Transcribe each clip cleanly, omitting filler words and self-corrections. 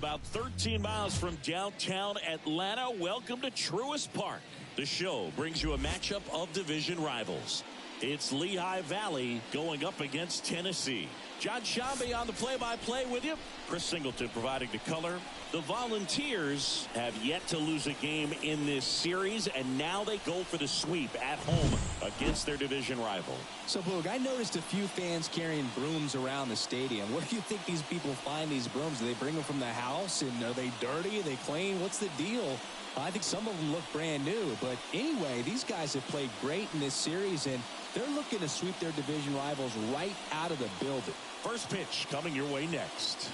About 13 miles from downtown Atlanta, welcome to Truist Park. The show brings you a matchup of division rivals. It's Lehigh Valley going up against Tennessee. John Shambi on the play-by-play with you. Chris Singleton providing the color. The Volunteers have yet to lose a game in this series, and now they go for the sweep at home against their division rival. So, Boog, I noticed a few fans carrying brooms around the stadium. Where do you think these people find these brooms? Do they bring them from the house? And are they dirty? Are they clean? What's the deal? I think some of them look brand new. But anyway, these guys have played great in this series, and they're looking to sweep their division rivals right out of the building. First pitch coming your way next.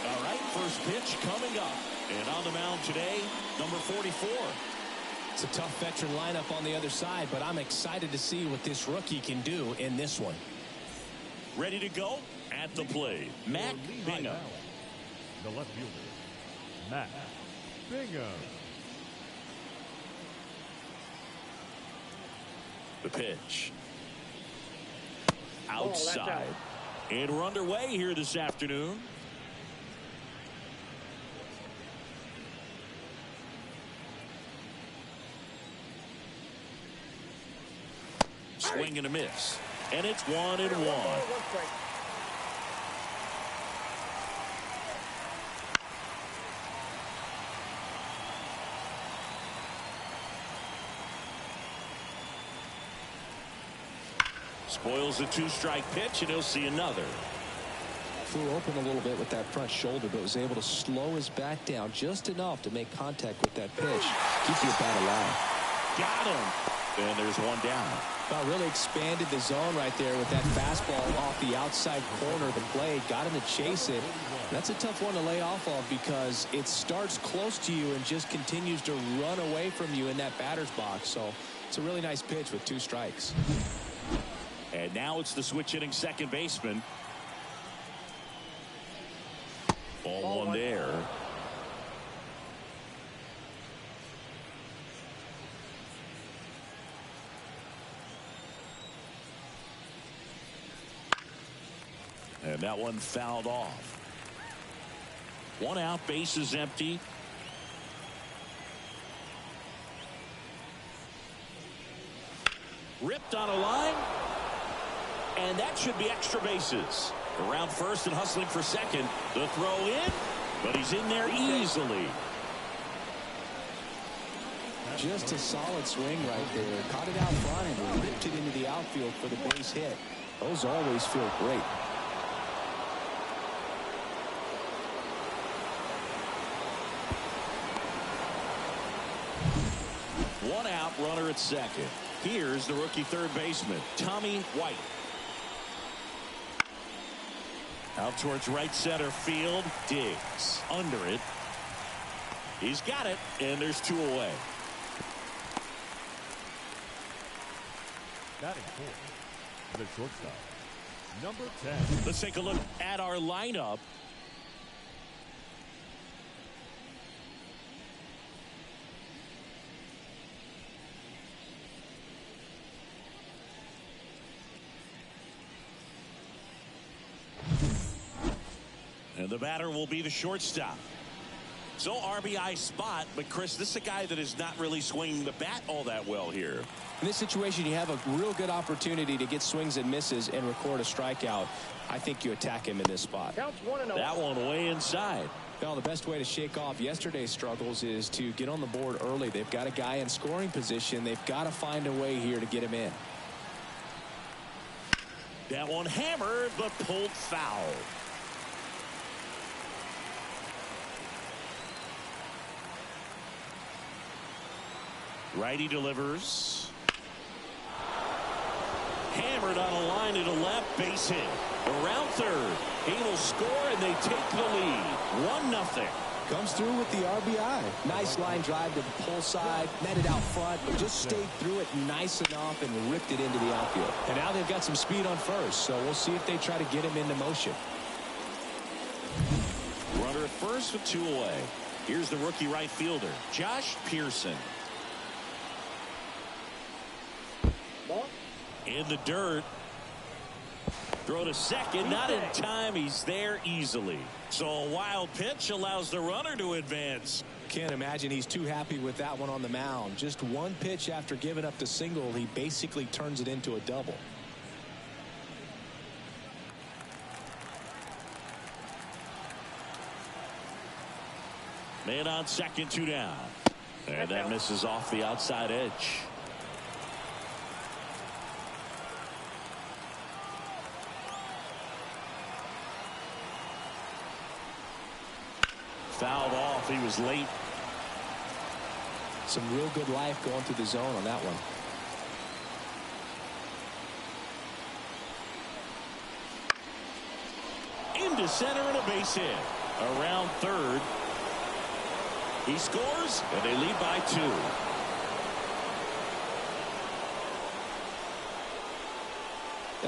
All right, first pitch coming up. And on the mound today, number 44. It's a tough veteran lineup on the other side, but I'm excited to see what this rookie can do in this one. Ready to go at the plate, Matt Bingham. The left fielder, Matt Bingham. The pitch. Outside. And we're underway here this afternoon. Swing and a miss. And it's 1-1. Spoils the two-strike pitch, and he'll see another. Flew open a little bit with that front shoulder, but was able to slow his bat down just enough to make contact with that pitch. Keep your bat alive. Got him. And there's one down. Really expanded the zone right there with that fastball off the outside corner of the plate. Got him to chase it. That's a tough one to lay off of because it starts close to you and just continues to run away from you in that batter's box. So it's a really nice pitch with 2 strikes. And now it's the switch hitting second baseman. Ball one there. And that one fouled off. 1 out, base is empty. Ripped on a line. And that should be extra bases. Around first and hustling for second. The throw in, but he's in there easily. Just a solid swing right there. Caught it out front and ripped it into the outfield for the base hit. Those always feel great. One out, runner at second. Here's the rookie third baseman, Tommy White. Out towards right center field. Diggs under it. He's got it, and there's 2 away. Batting fourth, the shortstop, number 10. Let's take a look at our lineup. And the batter will be the shortstop. So RBI spot, but Chris, this is a guy that is not really swinging the bat all that well here. In this situation, you have a real good opportunity to get swings and misses and record a strikeout. I think you attack him in this spot. That one way inside. Well, the best way to shake off yesterday's struggles is to get on the board early. They've got a guy in scoring position. They've got to find a way here to get him in. That one hammered, but pulled foul. Righty delivers. Hammered on a line to the left, base hit. Around third. He will score, and they take the lead. 1-0. Comes through with the RBI. Nice line drive to the pull side. Met it out front, but just stayed through it nice enough and ripped it into the outfield. And now they've got some speed on first, so we'll see if they try to get him into motion. Runner at first with 2 away. Here's the rookie right fielder, Josh Pearson. In the dirt. Throw to second, not in time. He's there easily. So a wild pitch allows the runner to advance. Can't imagine he's too happy with that one on the mound. Just one pitch after giving up the single, he basically turns it into a double. Man on second, 2 down. And that misses off the outside edge. Fouled off. He was late. Some real good life going through the zone on that one. Into center and a base hit. Around third. He scores, and they lead by 2.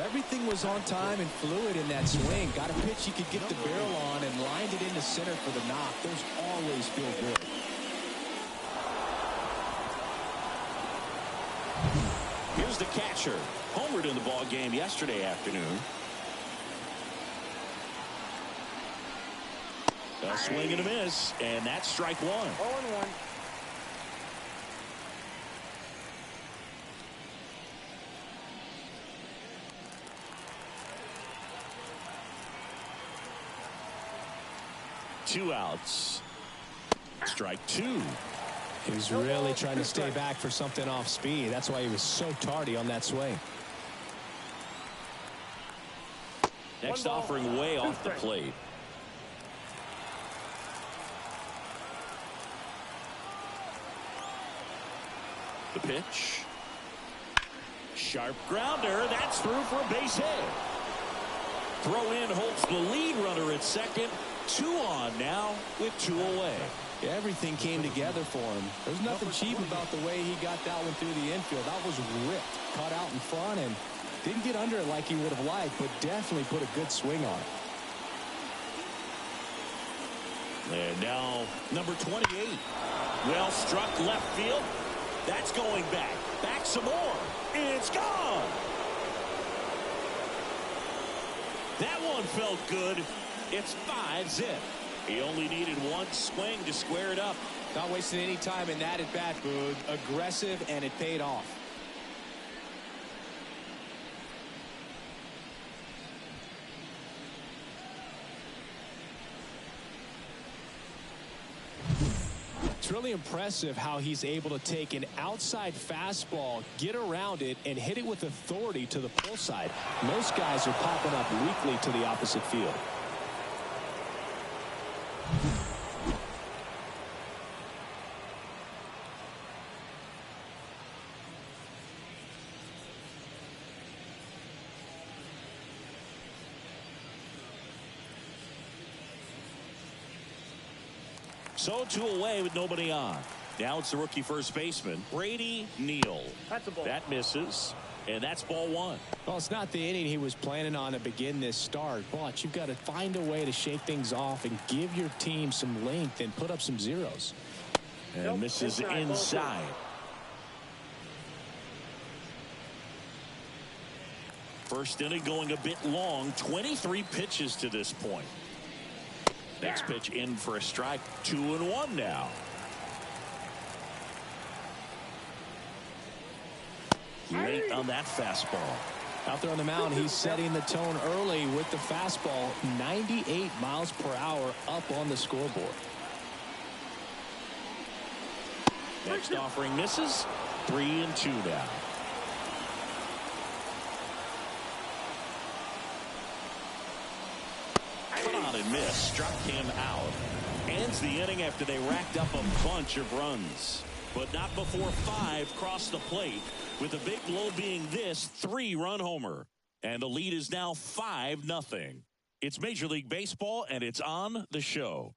Everything was on time and fluid in that swing. Got a pitch he could get the barrel on and lined it into center for the knock. Those always feel good. Here's the catcher. Homered in the ball game yesterday afternoon. A swing and a miss, and that's strike 1. 0-1. Two outs. Strike 2. He was really trying to stay back for something off speed. That's why he was so tardy on that swing. Next offering way off the plate. The pitch. Sharp grounder. That's through for a base hit. Throw in holds the lead runner at second. 2 on now with 2 away. Yeah, everything came together for him. There's nothing cheap about the way he got that one through the infield. That was ripped. Caught out in front and didn't get under it like he would have liked, but definitely put a good swing on it. And now number 28. Well struck left field. That's going back. Back some more. It's gone. That one felt good. It's 5-zip. He only needed one swing to square it up. Not wasting any time in that at bat, Boog. Aggressive, and it paid off. It's really impressive how he's able to take an outside fastball, get around it, and hit it with authority to the pull side. Most guys are popping up weakly to the opposite field. So 2 away with nobody on. Now it's the rookie first baseman, Brady Neal. That's a ball. That misses, and that's ball 1. Well, it's not the inning he was planning on to begin this start, but you've got to find a way to shake things off and give your team some length and put up some zeros. And misses inside. First inning going a bit long. 23 pitches to this point. Next pitch in for a strike. 2-1 now. Late on that fastball. Out there on the mound, he's setting the tone early with the fastball. 98 miles per hour up on the scoreboard. Next offering misses. 3-2 now. And miss. Struck him out. Ends the inning after they racked up a bunch of runs. But not before 5 crossed the plate, with the big blow being this 3-run homer. And the lead is now 5-0. It's Major League Baseball, and it's on the show.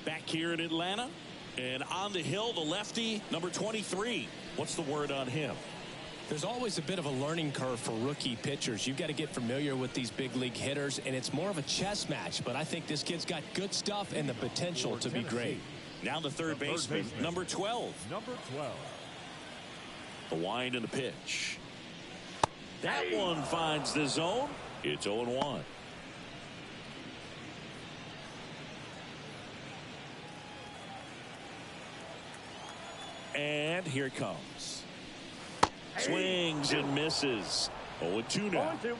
Back here in Atlanta. And on the hill, the lefty, number 23. What's the word on him? There's always a bit of a learning curve for rookie pitchers. You've got to get familiar with these big league hitters, and it's more of a chess match. But I think this kid's got good stuff and the potential to be great. Now the third baseman, number 12. Number 12. The wind and the pitch. That one finds the zone. It's 0-1. And here it comes. Swings and misses. 0-2 now. 0-2.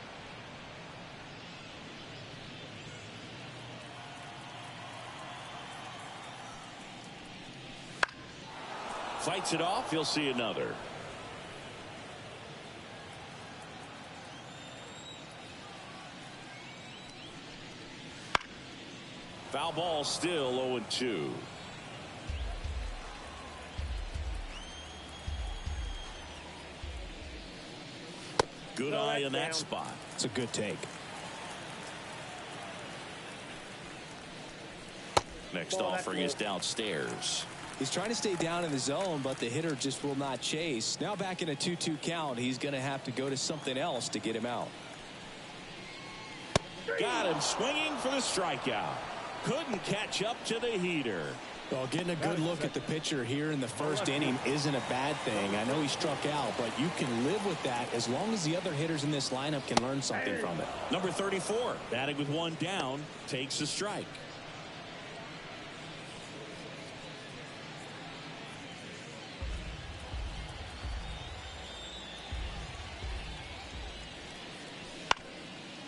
Fights it off. He'll see another. Foul ball, still 0-2. Good eye in that spot. It's a good take. Next offering is downstairs. He's trying to stay down in the zone, but the hitter just will not chase. Now back in a 2-2 count, he's going to have to go to something else to get him out. Got him swinging for the strikeout. Couldn't catch up to the heater. Well, getting a good look at the pitcher here in the first inning isn't a bad thing. I know he struck out, but you can live with that as long as the other hitters in this lineup can learn something from it. Number 34, batting with one down, takes a strike.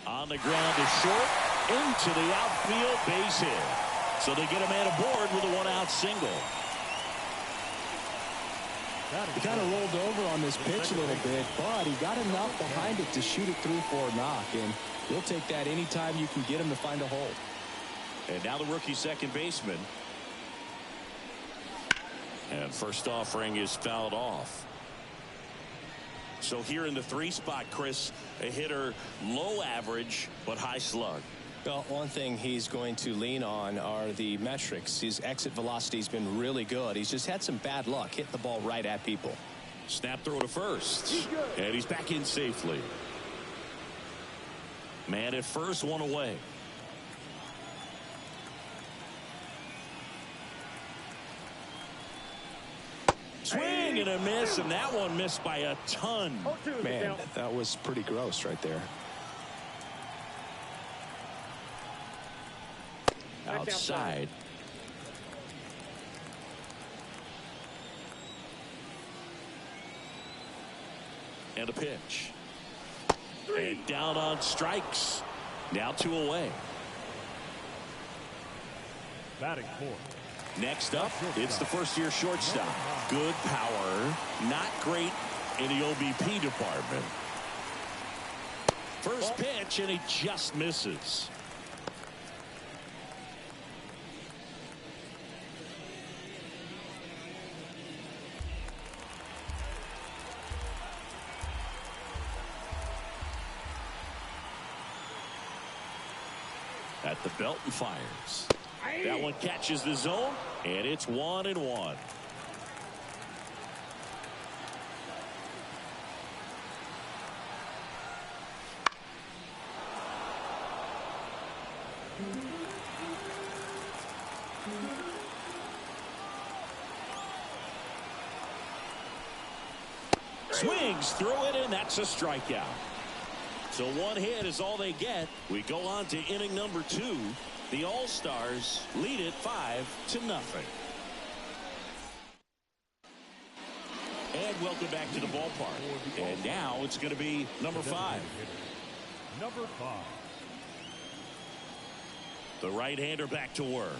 On the ground to short, into the outfield, base hit. So they get a man aboard with a one-out single. He kind of rolled over on this pitch a little bit, but he got enough behind it to shoot it through for a knock, and you'll take that anytime you can get him to find a hole. And now the rookie second baseman. And first offering is fouled off. So here in the 3 spot, Chris, a hitter low average but high slug. Well, one thing he's going to lean on are the metrics. His exit velocity has been really good. He's just had some bad luck hitting the ball right at people. Snap throw to first. And he's back in safely. Man at first, one away. Swing and a miss, and that one missed by a ton. Man, that was pretty gross right there. Outside. And a pitch. And down on strikes. Now 2 away. Batting 4. Next up, it's the first-year shortstop. Good power, not great in the OBP department. First pitch, and he just misses. At the belt and fires. That one catches the zone, and it's 1-1. Swings through it, and that's a strikeout. So one hit is all they get. We go on to inning number 2. The All-Stars lead it 5-0. And welcome back to the ballpark. And now it's going to be number 5. Number 5. The right-hander back to work.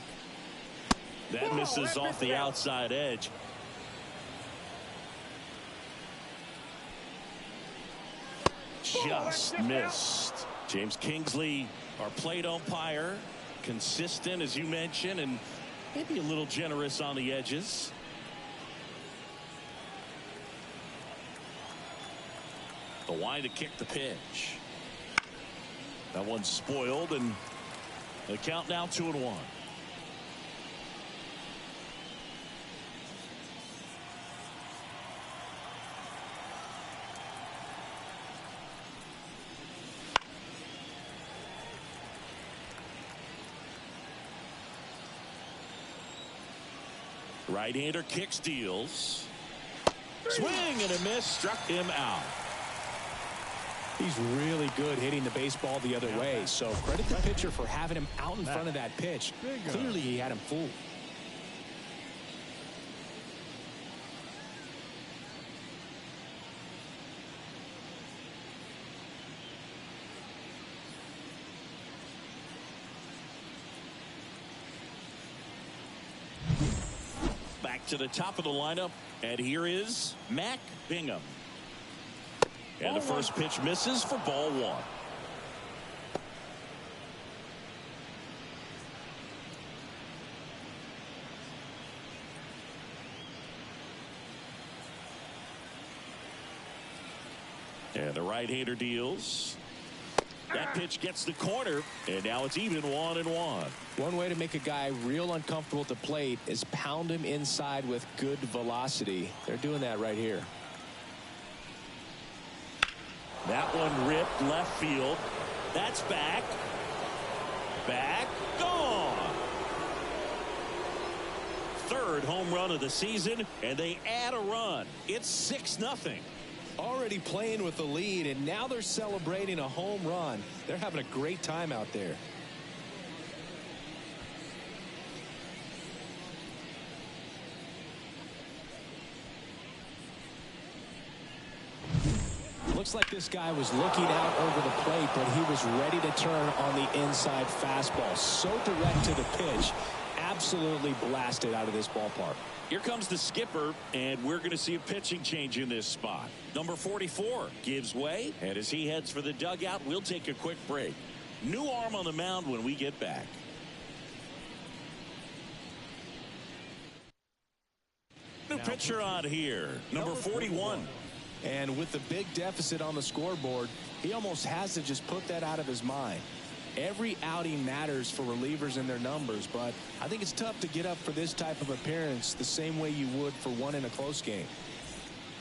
That misses off the outside edge. Just missed. James Kingsley, our plate umpire, consistent as you mentioned, and maybe a little generous on the edges. The wind to kick the pitch. That one's spoiled, and the count now 2-1. Right-hander kicks, deals. Swing and a miss, struck him out. He's really good hitting the baseball the other way, so credit the pitcher for having him out in front of that pitch. Clearly he had him fooled. Back to the top of the lineup, and here is Mac Bingham. And the first pitch misses for ball one. And the right-hander deals. That pitch gets the corner, and now it's even 1-1. One way to make a guy real uncomfortable at the plate is pound him inside with good velocity. They're doing that right here. That one ripped left field. That's back. Back. Gone. Third home run of the season, and they add a run. It's 6-0. Already playing with the lead, and now they're celebrating a home run. They're having a great time out there. Looks like this guy was looking out over the plate, but he was ready to turn on the inside fastball. So direct to the pitch. Absolutely blasted out of this ballpark. Here comes the skipper, and we're going to see a pitching change in this spot. Number 44 gives way, and as he heads for the dugout, we'll take a quick break. New arm on the mound when we get back. New pitcher on here, number 41. And with the big deficit on the scoreboard, he almost has to just put that out of his mind. Every outing matters for relievers and their numbers, but I think it's tough to get up for this type of appearance the same way you would for one in a close game.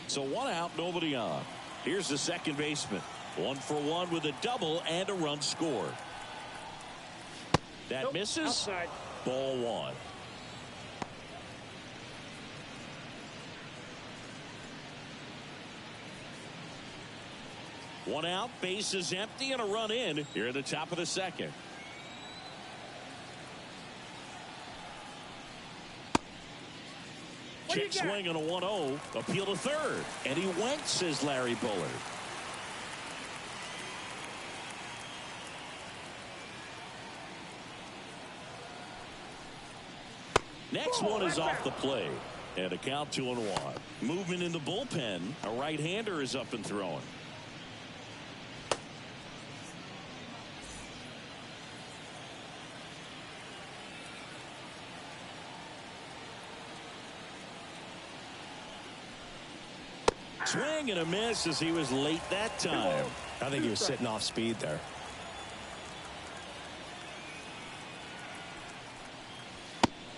So one out, nobody on. Here's the second baseman. 1 for 1 with a double and a run scored. That misses. Outside. Ball one. One out, base is empty, and a run in here at the top of the second. Check swing on a 1-0. Appeal to third. And he went, says Larry Bullard. Next one is off the plate. And a count 2-1. Movement in the bullpen. A right-hander is up and throwing. Swing and a miss as he was late that time. I think he was sitting off speed there.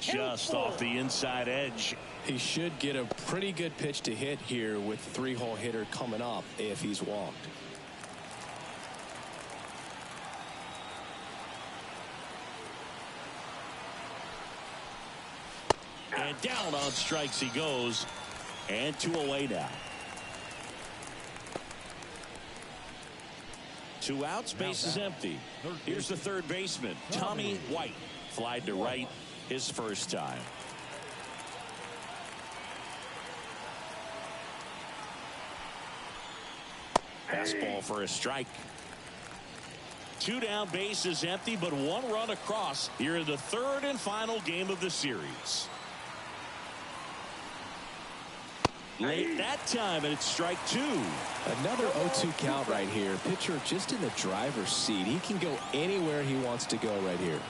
Just off the inside edge. He should get a pretty good pitch to hit here with the three-hole hitter coming up if he's walked. And down on strikes he goes. And 2 away now. 2 outs, base is empty. Here's the third baseman, Tommy White. Flied to right his first time. Fastball for a strike. 2 down, base is empty, but 1 run across here in the third and final game of the series. Late that time, and it's strike 2. Another 0-2 count right here. Pitcher just in the driver's seat. He can go anywhere he wants to go right here.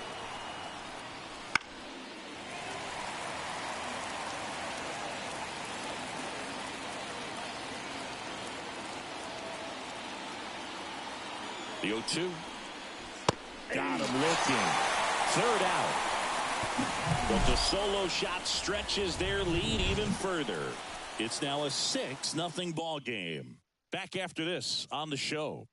The 0-2. Got him looking. Third out. But the solo shot stretches their lead even further. It's now a 6-0 ball game. Back after this on the show.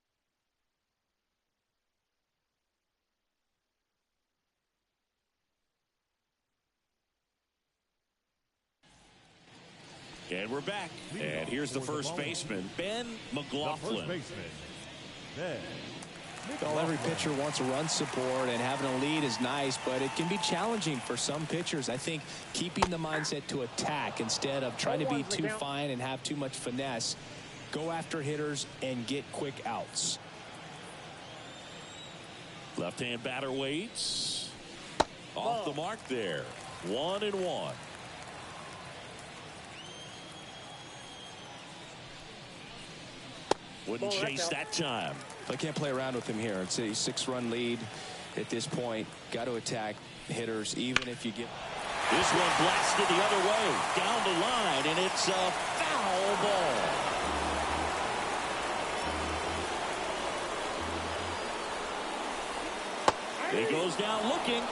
And we're back. And here's the first baseman, Ben McLaughlin. The first baseman, Ben. Well, every pitcher wants run support, and having a lead is nice, but it can be challenging for some pitchers. I think keeping the mindset to attack instead of trying to be too fine and have too much finesse. Go after hitters and get quick outs. Left-hand batter waits. Off the mark there. 1-1. Wouldn't chase that time. I can't play around with him here. It's a 6-run lead at this point. Got to attack hitters even if you get. This one blasted the other way. Down the line, and it's a foul ball. He goes down looking.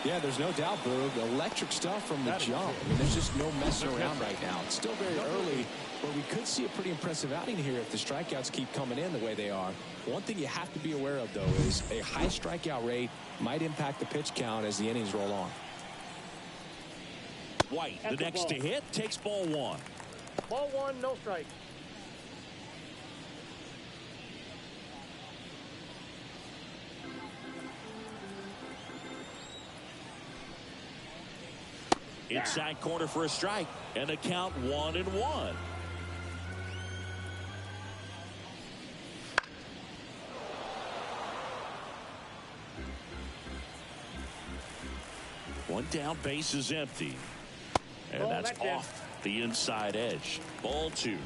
Yeah, there's no doubt, Boog. Electric stuff from the jump. I mean, there's just no messing around right now. It's still very early, but we could see a pretty impressive outing here if the strikeouts keep coming in the way they are. One thing you have to be aware of, though, is a high strikeout rate might impact the pitch count as the innings roll on. White, the next to hit, takes ball one. Ball one, no strike. Inside corner for a strike, and the count 1-1. One down, base is empty. And that's off the inside edge. Ball two.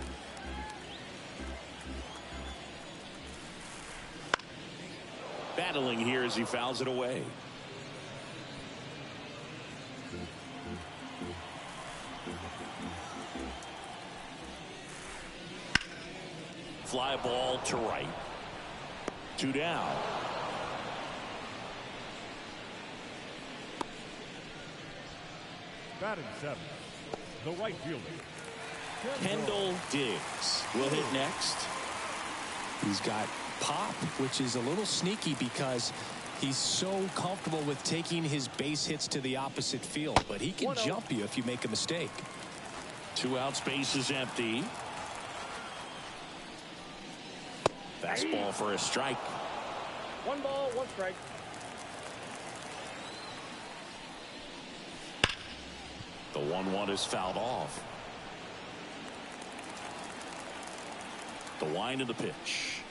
Battling here as he fouls it away. Fly ball to right. 2 down. Batting seventh, the right fielder, Kendall Diggs will hit next. He's got pop, which is a little sneaky because he's so comfortable with taking his base hits to the opposite field, but he can jump you if you make a mistake. 2 outs, base is empty. Fastball for a strike. 1 ball, 1 strike. The 1-1 is fouled off. The wind of the pitch.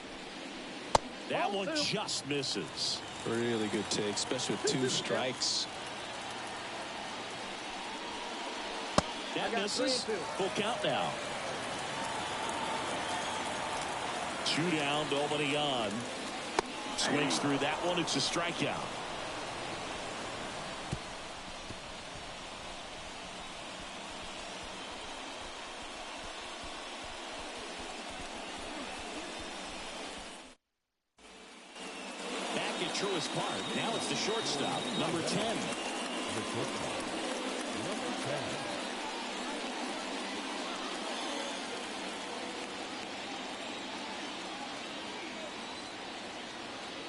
That one just misses. Really good take, especially with 2 strikes. That misses. Full count now. 2 down, nobody on. Swings through that one. It's a strikeout. Back at Truist Park. Now it's the shortstop, number 10. the shortstop, number 10.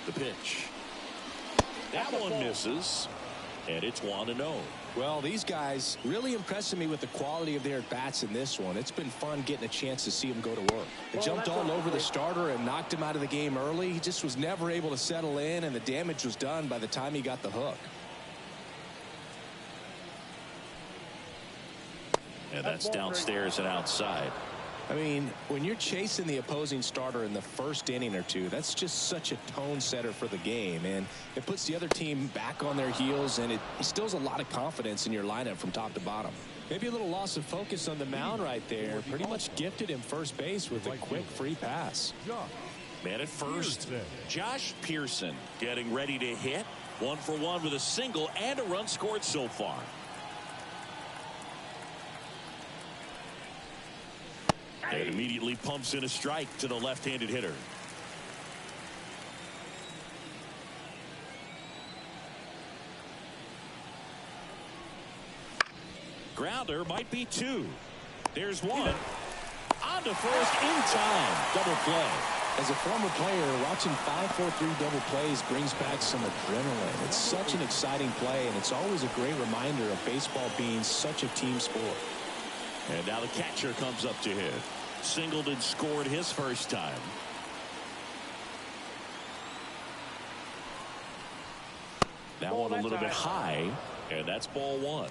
The pitch. That one misses, and it's 1-0. Well, these guys really impressing me with the quality of their at-bats in this one. It's been fun getting a chance to see them go to work. They jumped all over the starter and knocked him out of the game early. He just was never able to settle in, and the damage was done by the time he got the hook. And that's downstairs and outside. I mean, when you're chasing the opposing starter in the first inning or two, that's just such a tone setter for the game, and it puts the other team back on their heels, and it instills a lot of confidence in your lineup from top to bottom. Maybe a little loss of focus on the mound right there. Pretty much gifted him first base with a quick free pass. Man at first, Josh Pearson getting ready to hit. 1 for 1 with a single and a run scored so far. And immediately pumps in a strike to the left-handed hitter. Grounder might be 2. There's 1. On to first in time. Double play. As a former player, watching 5-4-3 double plays brings back some adrenaline. It's such an exciting play, and it's always a great reminder of baseball being such a team sport. And now the catcher comes up to hit. Singleton scored his first time. That one a little bit high, and that's ball one.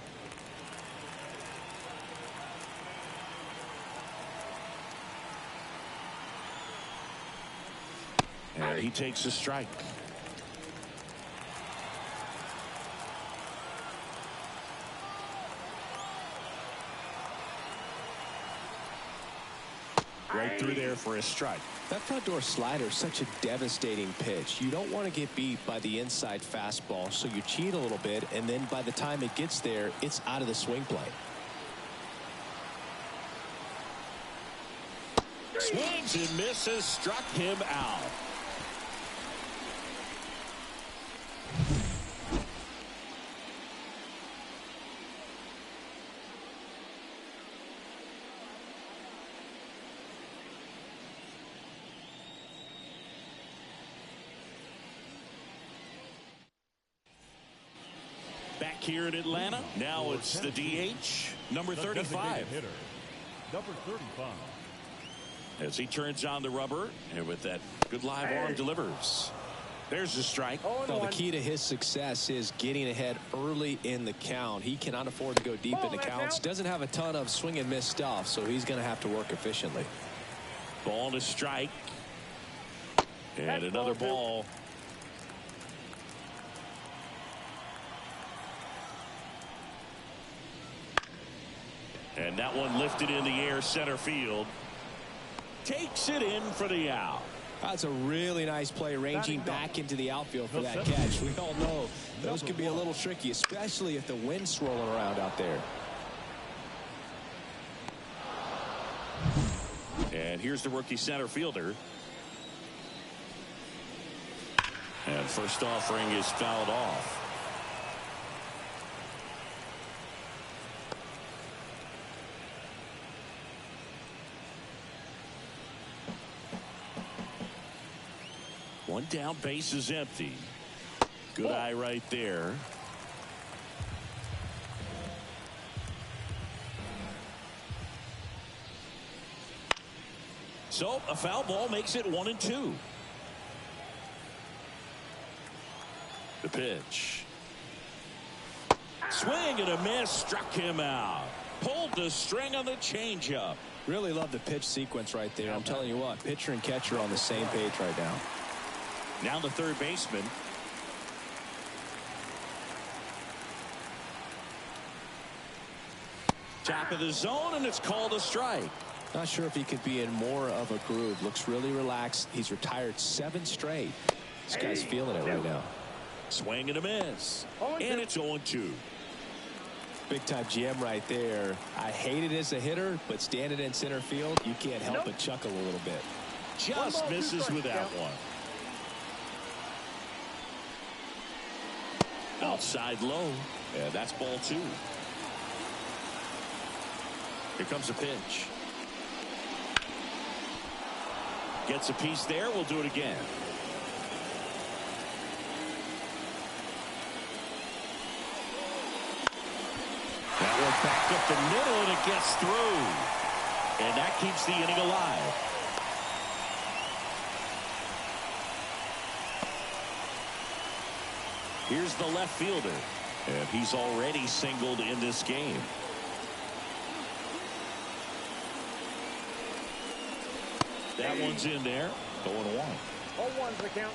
And he takes a strike. Right through there for a strike. That front door slider is such a devastating pitch. You don't want to get beat by the inside fastball, so you cheat a little bit, and then by the time it gets there, it's out of the swing plane. Swings and misses, struck him out. Back here in Atlanta, now it's the DH, number 35. Hitter, number 35. As he turns on the rubber, and with that good live arm delivers. There's a strike. Well, the key to his success is getting ahead early in the count. He cannot afford to go deep in the counts. Doesn't have a ton of swing and miss stuff, so he's going to have to work efficiently. Ball to strike. And another ball. And that one lifted in the air, center field. Takes it in for the out. That's a really nice play, ranging back into the outfield for that catch. We all know those can be a little tricky, especially if the wind's swirling around out there. And here's the rookie center fielder. And first offering is fouled off. One down, base is empty. Good eye right there. So a foul ball makes it 1-2. The pitch. Swing and a miss, struck him out. Pulled the string on the changeup. Really love the pitch sequence right there. I'm telling you what, pitcher and catcher are on the same page right now. Now the third baseman. Top of the zone, and it's called a strike. Not sure if he could be in more of a groove. Looks really relaxed. He's retired 7 straight. This guy's feeling it right now. Swing and a miss. And it's 0-2. Big time GM right there. I hate it as a hitter, but standing in center field, you can't help but chuckle a little bit. Just misses with that one. Outside low. Yeah, that's ball 2. Here comes a pitch. Gets a piece there. We'll do it again. That one back up the middle, and it gets through. And that keeps the inning alive. Here's the left fielder. And he's already singled in this game. That one's in there. 0-1. 0-1 for the count.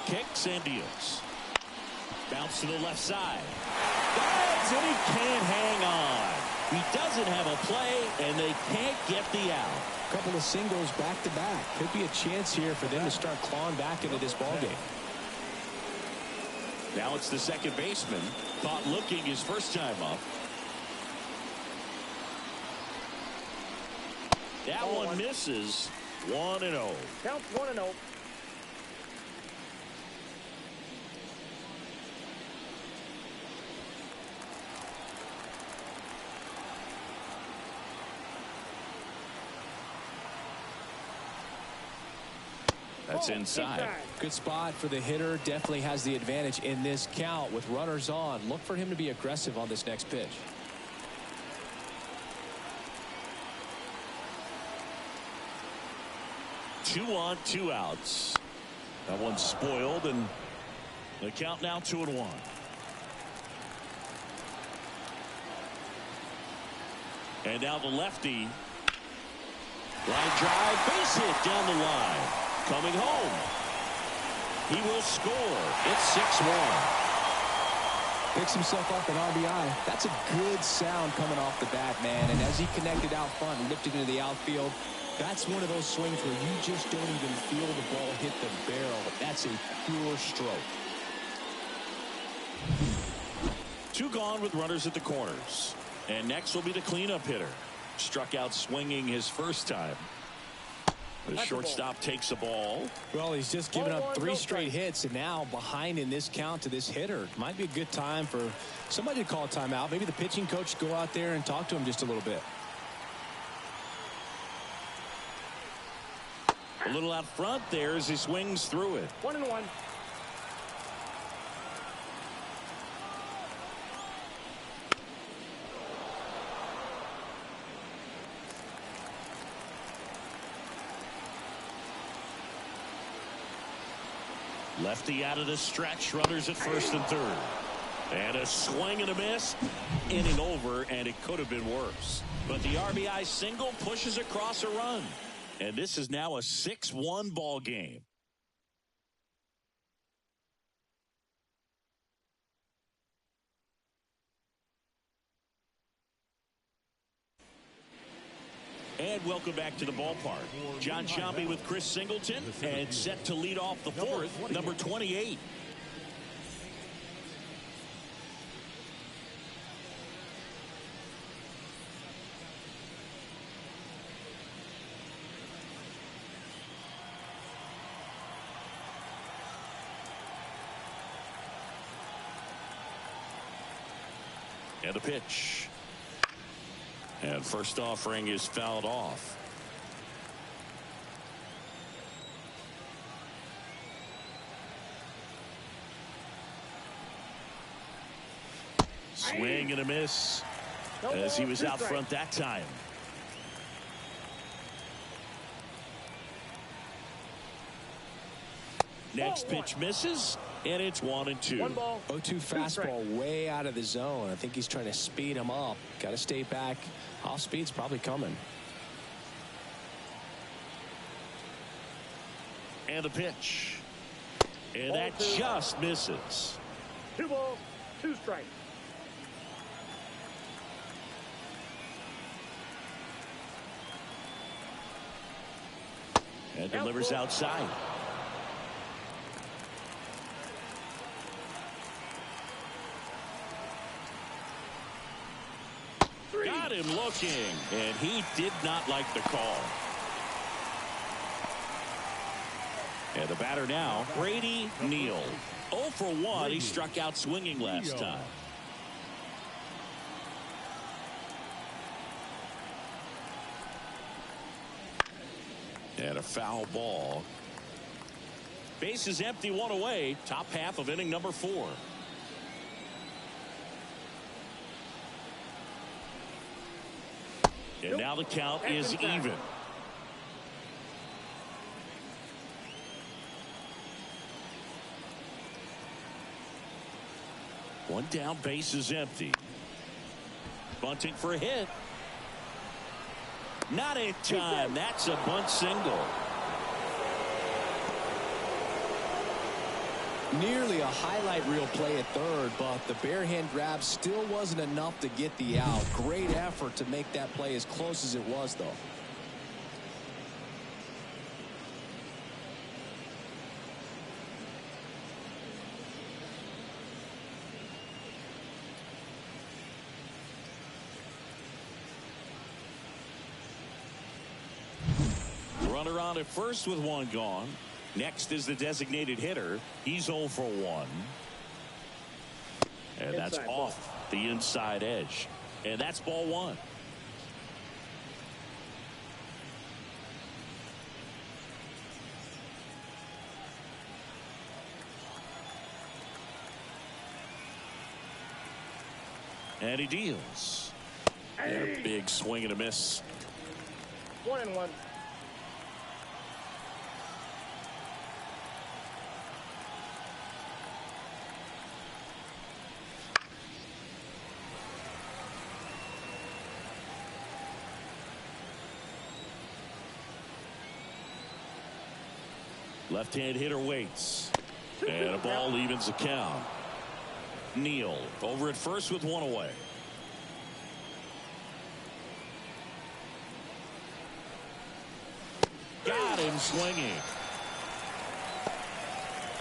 Kicks and deals. Bounce to the left side. Dives, and he can't hang on. He doesn't have a play, and they can't get the out. A couple of singles back to back. Could be a chance here for them to start clawing back into this ball game. Now it's the second baseman. Caught looking his first time up. That one misses. 1-0. Counts 1-0. That's inside. Good spot for the hitter. Definitely has the advantage in this count with runners on. Look for him to be aggressive on this next pitch. Two on, two outs. That one's spoiled, and the count now 2-1. And now the lefty. Line drive, base hit down the line. Coming home. He will score. It's 6-1. Picks himself up an RBI. That's a good sound coming off the bat, man. And as he connected out front and lifted into the outfield, that's one of those swings where you just don't even feel the ball hit the barrel. That's a pure stroke. Two gone with runners at the corners. And next will be the cleanup hitter. Struck out swinging his first time. The shortstop takes the ball. Well, he's just given up 3 straight hits, and now behind in this count to this hitter. Might be a good time for somebody to call a timeout. Maybe the pitching coach go out there and talk to him just a little bit. A little out front there as he swings through it. 1-1. Lefty out of the stretch. Runners at first and third. And a swing and a miss. Inning over, and it could have been worse. But the RBI single pushes across a run. And this is now a 6-1 ball game. And welcome back to the ballpark. John Sciambi with Chris Singleton, and set to lead off the fourth, number 28. And the pitch. And first offering is fouled off. Swing and a miss as he was out front that time. Next pitch misses, and it's 1-2. 0-2 fastball way out of the zone. I think he's trying to speed him up. Got to stay back. Off speed's probably coming. And the pitch. And that just misses. 2 balls, 2 strikes. And delivers outside. Got him looking, and he did not like the call. And the batter now, Brady Neal. 0 for 1. He struck out swinging last time. And a foul ball. Base is empty, 1 away. Top half of inning number 4. And now the count is even. One down, base is empty. Bunting for a hit. Not in time. That's a bunt single. Nearly a highlight reel play at third, but the bare hand grab still wasn't enough to get the out. Great effort to make that play as close as it was, though. Runner on at first with 1 gone. Next is the designated hitter. He's 0 for 1. And that's off the inside edge. And that's ball 1. And he deals. And a big swing and a miss. 1-1. Left-hand hitter waits. And a ball evens the count. Neal over at first with one away. Got him swinging.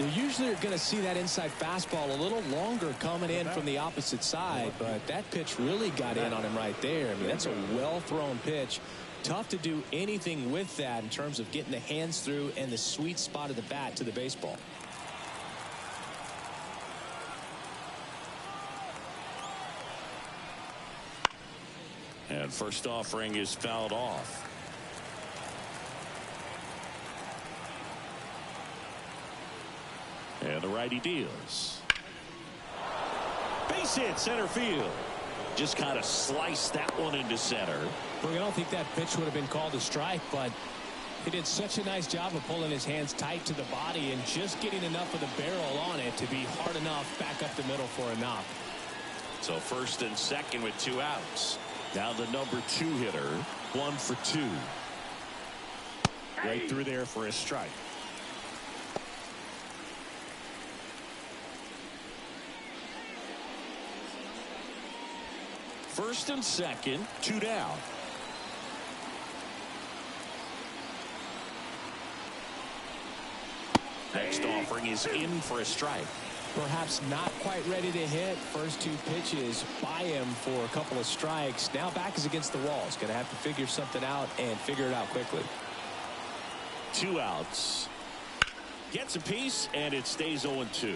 You usually are going to see that inside fastball a little longer coming in from the opposite side, but that pitch really got in on him right there. I mean, that's a well-thrown pitch. Tough to do anything with that in terms of getting the hands through and the sweet spot of the bat to the baseball. And first offering is fouled off. And the righty deals. Base hit center field. Just kind of sliced that one into center. Well, I don't think that pitch would have been called a strike, but he did such a nice job of pulling his hands tight to the body and just getting enough of the barrel on it to be hard enough back up the middle for a knock. So first and second with 2 outs. Now the number 2 hitter, 1 for 2. Right through there for a strike. First and second, 2 down. Next offering is in for a strike. Perhaps not quite ready to hit. First 2 pitches by him for a couple of strikes. Now back is against the wall. He's going to have to figure something out and figure it out quickly. 2 outs. Gets a piece and it stays 0-2.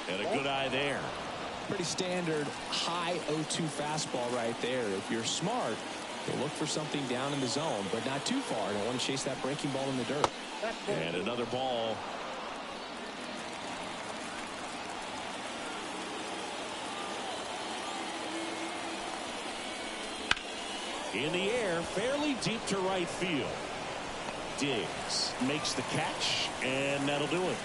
And a good eye there. Pretty standard high 0-2 fastball right there. If you're smart, you look for something down in the zone, but not too far. Don't want to chase that breaking ball in the dirt. And another ball. In the air, fairly deep to right field. Diggs makes the catch, and that'll do it.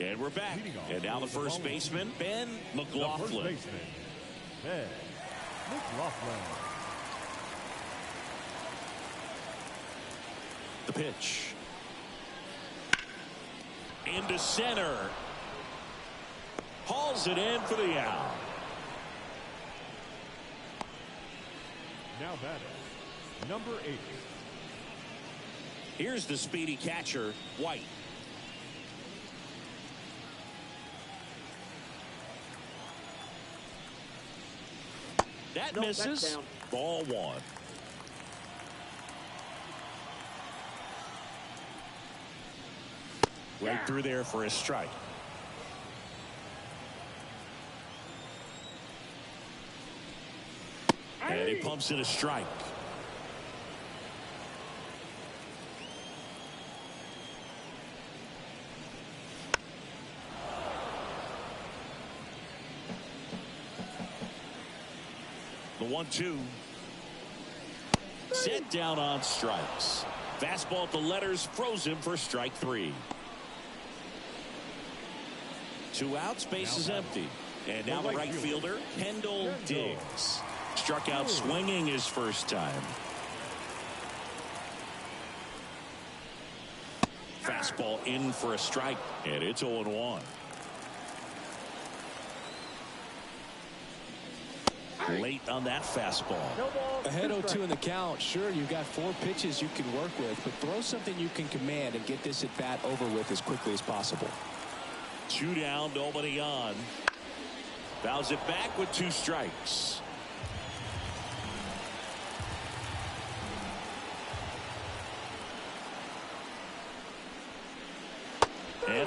And we're back. And now the first baseman, Ben McLaughlin. The first baseman, Ben McLaughlin. The pitch. Into center. Hauls it in for the out. Now batting, number 8. Here's the speedy catcher, White. That misses. Ball 1. Right through there for a strike. And he pumps in a strike. The 1-2. Set down on strikes. Fastball at the letters froze him for strike 3. 2 outs, base is empty. And now the right fielder, Kendall Diggs. Struck out swinging his first time. Fastball in for a strike, and it's 0-1. Late on that fastball. Ahead 0-2 in the count. Sure, you've got 4 pitches you can work with, but throw something you can command and get this at bat over with as quickly as possible. 2 down, nobody on. Fouls it back with 2 strikes.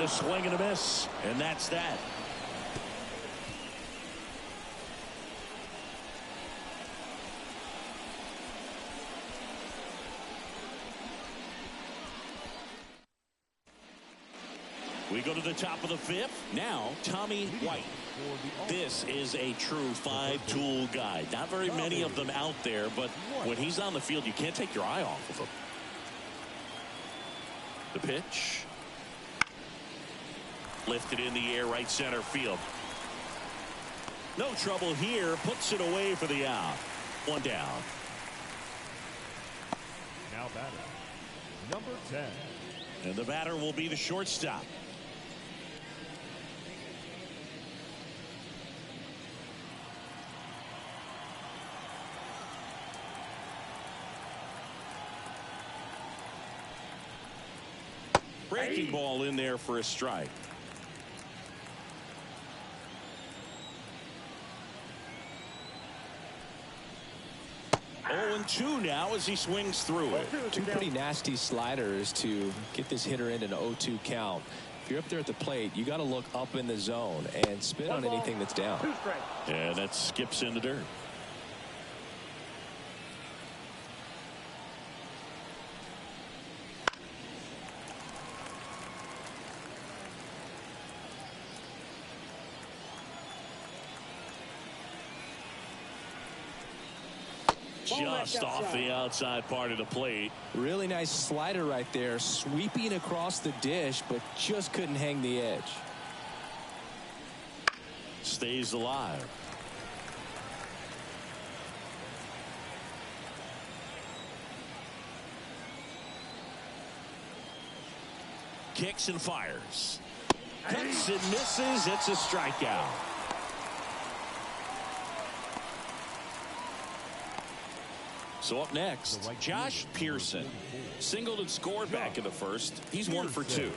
a swing and a miss, and that's that. We go to the top of the fifth. Now, Tommy White. This is a true five-tool guy. Not very many of them out there, but when he's on the field, you can't take your eye off of him. The pitch. Lifted in the air, right center field. No trouble here. Puts it away for the out. One down. Now batter, number 10. And the batter will be the shortstop. Breaking ball in there for a strike. Oh, and 2 now as he swings through it. Two pretty nasty sliders to get this hitter in an 0-2 count. If you're up there at the plate, you got to look up in the zone and spit on anything that's down. And that skips in the dirt. Just off the outside part of the plate. Really nice slider right there, sweeping across the dish, but just couldn't hang the edge. Stays alive. Kicks and fires. Cuts and misses. It's a strikeout. So up next, Josh Pearson. Singled and scored back in the first. He's 1 for 2.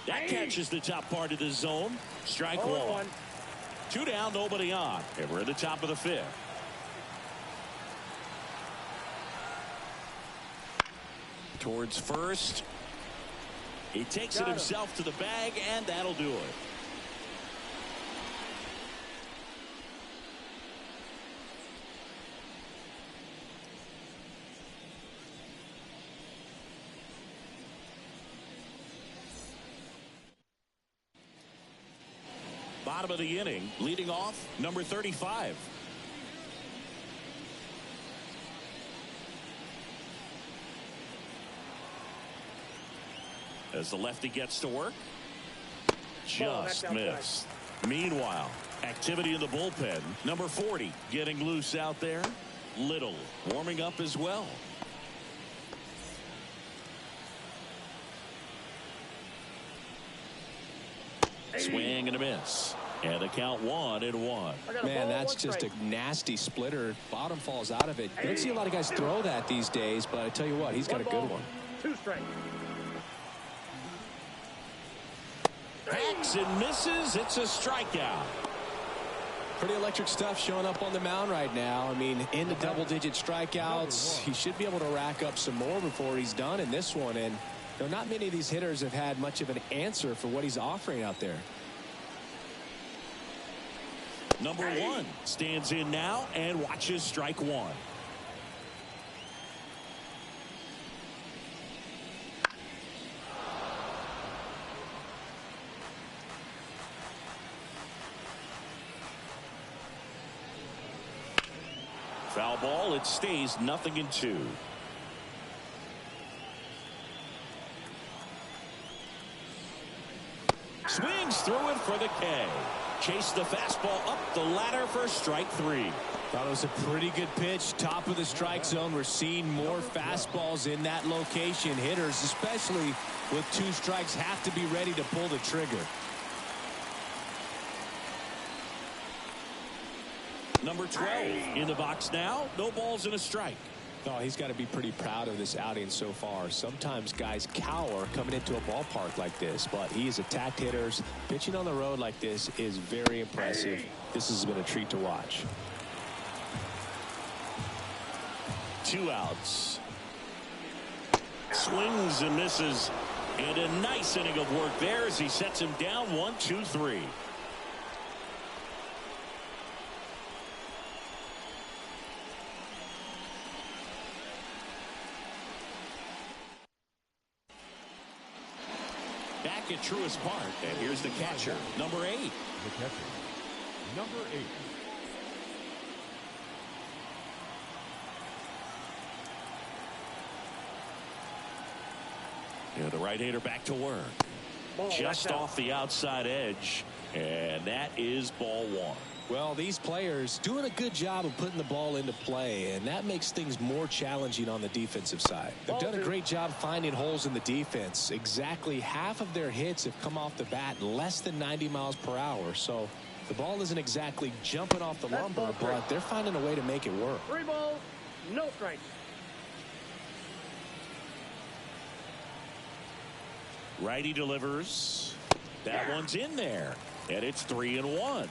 That catches the top part of the zone. Strike 1. 2 down, nobody on. And we're at the top of the fifth. Towards first. He takes it himself to the bag, and that'll do it. Bottom of the inning, leading off, number 35. As the lefty gets to work. Just missed. Meanwhile, activity in the bullpen. Number 40 getting loose out there. Little warming up as well. Swing and a miss. And a count 1-1. Man, that's just a nasty splitter. Bottom falls out of it. You don't see a lot of guys throw that these days, but I tell you what, he's got a good one. 2 strikes. Hacks and misses. It's a strikeout. Pretty electric stuff showing up on the mound right now. I mean, into double-digit strikeouts. He should be able to rack up some more before he's done in this one. And not many of these hitters have had much of an answer for what he's offering out there. Number 1 stands in now and watches strike 1. Foul ball. It stays 0-2. Swings through it for the K. Chase the fastball up the ladder for strike 3. Thought it was a pretty good pitch. Top of the strike zone. We're seeing more fastballs in that location. Hitters, especially with 2 strikes, have to be ready to pull the trigger. Number 12 in the box now. No balls and a strike. Oh, he's got to be pretty proud of this outing so far. Sometimes guys cower coming into a ballpark like this, but he has attacked hitters. Pitching on the road like this is very impressive. This has been a treat to watch. 2 outs. Swings and misses. And a nice inning of work there as he sets him down 1-2-3. Back at Truist Park, and here's the catcher, number 8. The catcher, number 8. Yeah, the right-hander back to work. Just off the outside edge, and that is ball 1. Well, these players doing a good job of putting the ball into play, and that makes things more challenging on the defensive side. They've done a great job finding holes in the defense. Exactly half of their hits have come off the bat less than 90 miles per hour, so the ball isn't exactly jumping off the lumber, but they're finding a way to make it work. 3 balls, no strikes. Righty delivers. That one's in there, and it's 3-1.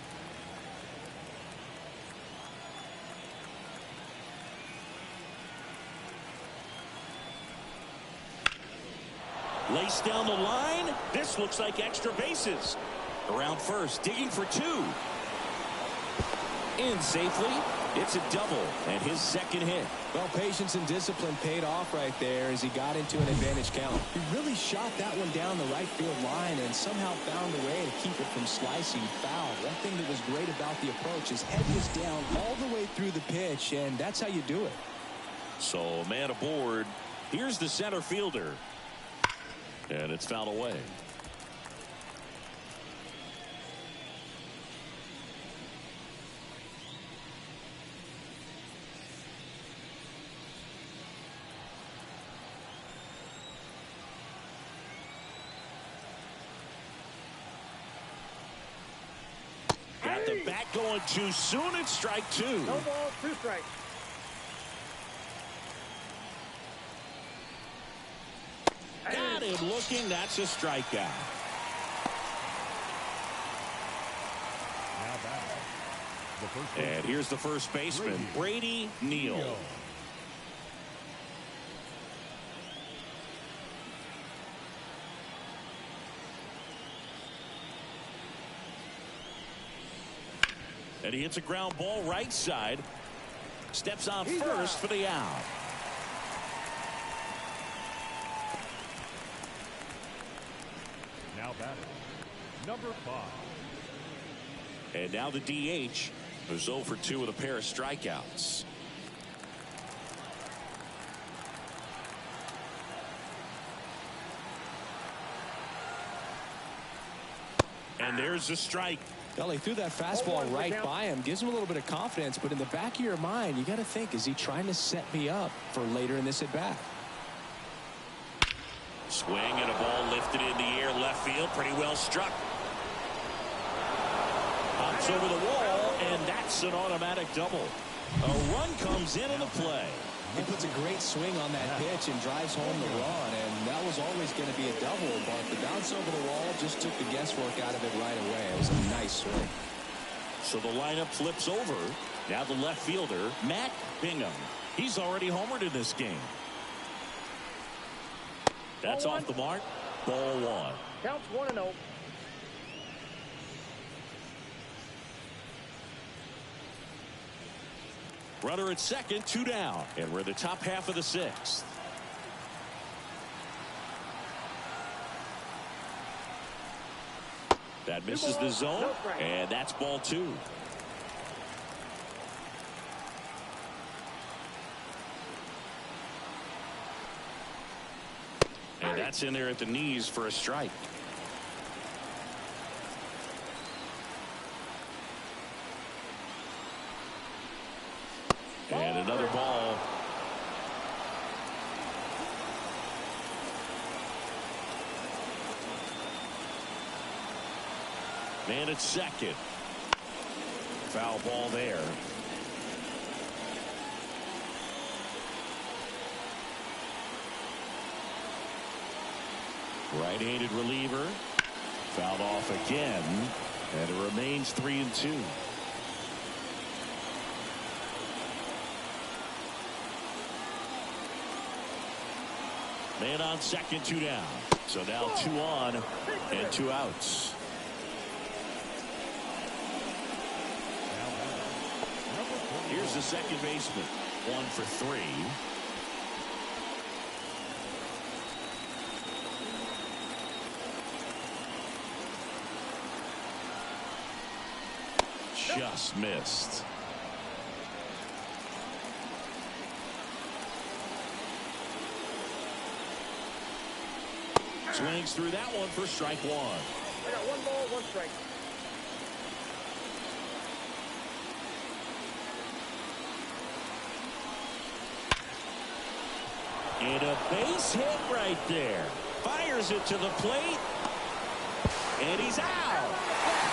Lace down the line. This looks like extra bases. Around first, digging for 2. In safely. It's a double and his second hit. Well, patience and discipline paid off right there as he got into an advantage count. He really shot that one down the right field line and somehow found a way to keep it from slicing foul. One thing that was great about the approach, his head was down all the way through the pitch, and that's how you do it. So a man aboard. Here's the center fielder. And it's fouled away. Got the bat going too soon. It's strike 2. No balls, 2 strikes. Got him looking. That's a strikeout. Now batting. The first And here's the first baseman, Brady Neal. And he hits a ground ball right side. Steps on first for the out. Now batting. Number 5. And now the DH, who's 0 for 2 with a pair of strikeouts. And there's the strike. Well, he threw that fastball right by him. Gives him a little bit of confidence, but in the back of your mind, you got to think, is he trying to set me up for later in this at-bat? Swing and a ball lifted in the air left field. Pretty well struck. Hops over the wall, and that's an automatic double. A run comes in the play. He puts a great swing on that pitch and drives home the run, and that was always going to be a double, but the bounce over the wall just took the guesswork out of it right away. It was a nice swing. So the lineup flips over. Now the left fielder, Matt Bingham. He's already homered in this game. That's off the mark. Ball 1. Counts 1-0. Runner at second, 2 down. And we're in the top half of the 6th. That misses the zone, and that's ball 2. And that's in there at the knees for a strike. And another ball. Man at second. Foul ball there. Right-handed reliever. Fouled off again. And it remains 3-2. And on second, 2 down. So now 2 on and 2 outs. Here's the second baseman. 1 for 3. Just missed. Swings through that one for strike 1. I got 1 ball, 1 strike. And a base hit right there. Fires it to the plate. And he's out.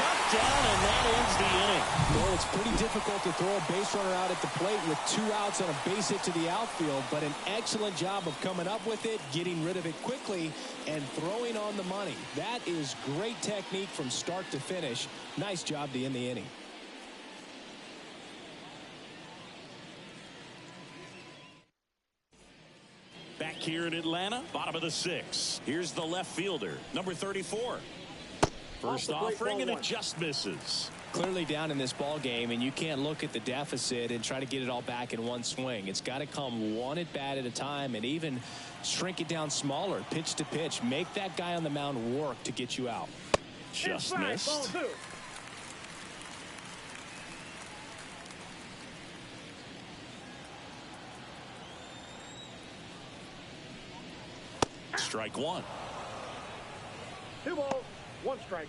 Up, down, and that ends the inning. Well, it's pretty difficult to throw a base runner out at the plate with 2 outs and a base hit to the outfield, but an excellent job of coming up with it, getting rid of it quickly, and throwing on the money. That is great technique from start to finish. Nice job to end the inning. Back here in Atlanta, bottom of the 6th. Here's the left fielder, number 34. First offering, and it just misses. Clearly down in this ball game, and you can't look at the deficit and try to get it all back in one swing. It's got to come one at bat at a time, and even shrink it down smaller, pitch to pitch. Make that guy on the mound work to get you out. Just missed. Strike 1. 2 balls, 1 strike.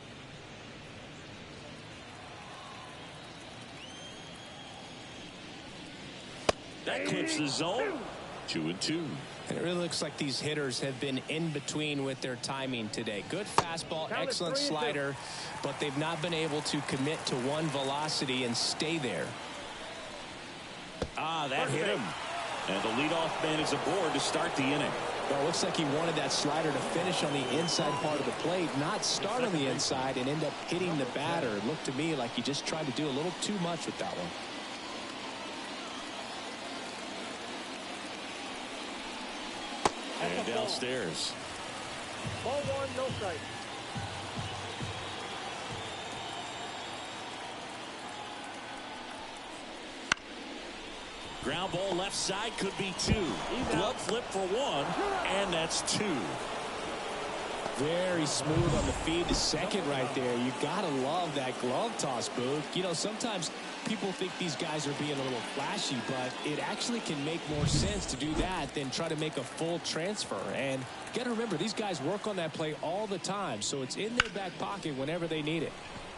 That clips the zone. 2-2. And it really looks like these hitters have been in between with their timing today. Good fastball, excellent slider, but they've not been able to commit to one velocity and stay there. That hit him. And the leadoff man is aboard to start the inning. Well, it looks like he wanted that slider to finish on the inside part of the plate, not start on the inside and end up hitting the batter. It looked to me like he just tried to do a little too much with that one. And downstairs. Ball 1, no strike. Ground ball left side could be 2. Glove flip for 1, and that's 2. Very smooth on the feed to second right there. You gotta love that glove toss, Booth. You know, sometimes people think these guys are being a little flashy, but it actually can make more sense to do that than try to make a full transfer. And you gotta remember, these guys work on that play all the time, so it's in their back pocket whenever they need it.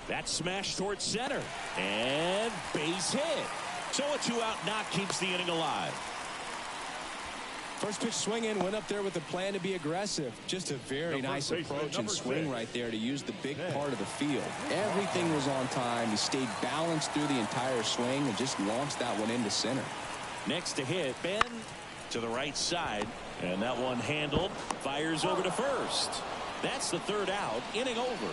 That smash towards center, and base hit. So a 2-out knock keeps the inning alive. First pitch swinging, went up there with a plan to be aggressive. Just a very nice approach and swing right there to use the big part of the field. Everything was on time. He stayed balanced through the entire swing and just launched that one into center. Next to hit, Ben to the right side, and that one handled, fires over to first. That's the 3rd out, inning over.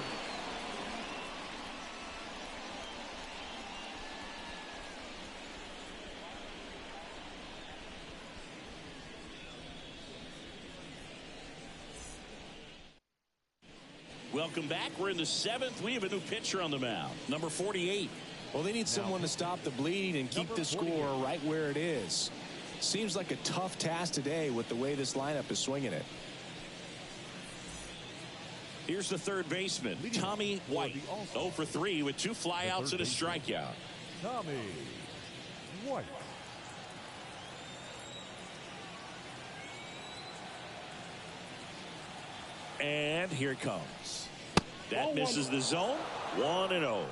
Welcome back. We're in the 7th. We have a new pitcher on the mound, number 48. Well, they need someone to stop the bleed and keep the score right where it is. Seems like a tough task today with the way this lineup is swinging it. Here's the 3rd baseman, Tommy White. 0 for 3 with 2 flyouts and a strikeout. Tommy White. And here it comes. That misses the zone. 1-0.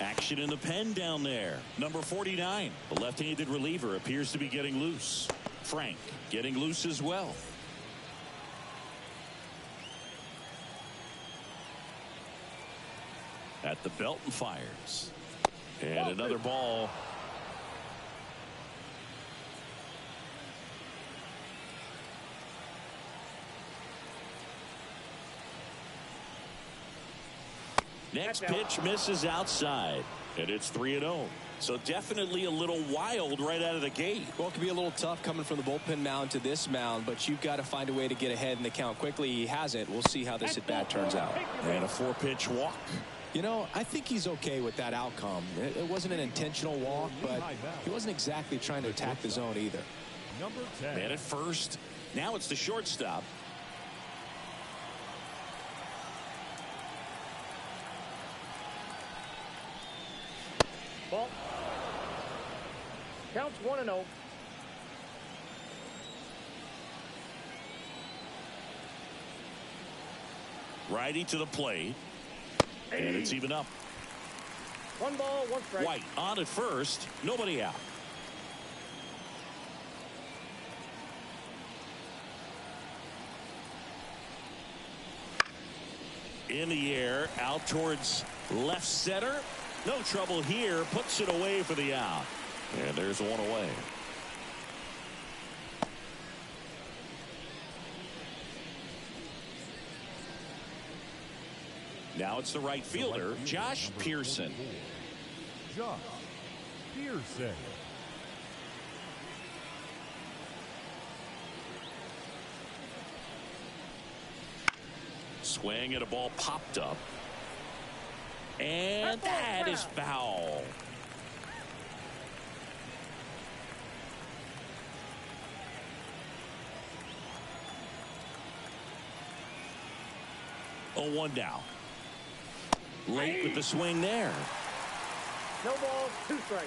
Action in the pen down there. Number 49. The left-handed reliever appears to be getting loose. Frank getting loose as well. At the belt and fires. And another ball. Next pitch misses outside, and it's 3-0. So definitely a little wild right out of the gate. Well, it can be a little tough coming from the bullpen mound to this mound, but you've got to find a way to get ahead in the count quickly. He has it. We'll see how this at-bat turns out. And a 4-pitch walk. You know, I think he's okay with that outcome. It wasn't an intentional walk, but he wasn't exactly trying to attack the zone either. Number 10. Man at first. Now it's the shortstop. Ball. Counts 1-0. Righty to the plate. And it's even up. 1 ball, 1 strike. White on at first. Nobody out. In the air, out towards left center. No trouble here. Puts it away for the out. And there's one away. Now it's the right fielder, Josh Pearson. Josh Pearson. Swing and a ball popped up. And that is foul. Oh, 1 down. Late with the swing there. No balls, 2 strikes.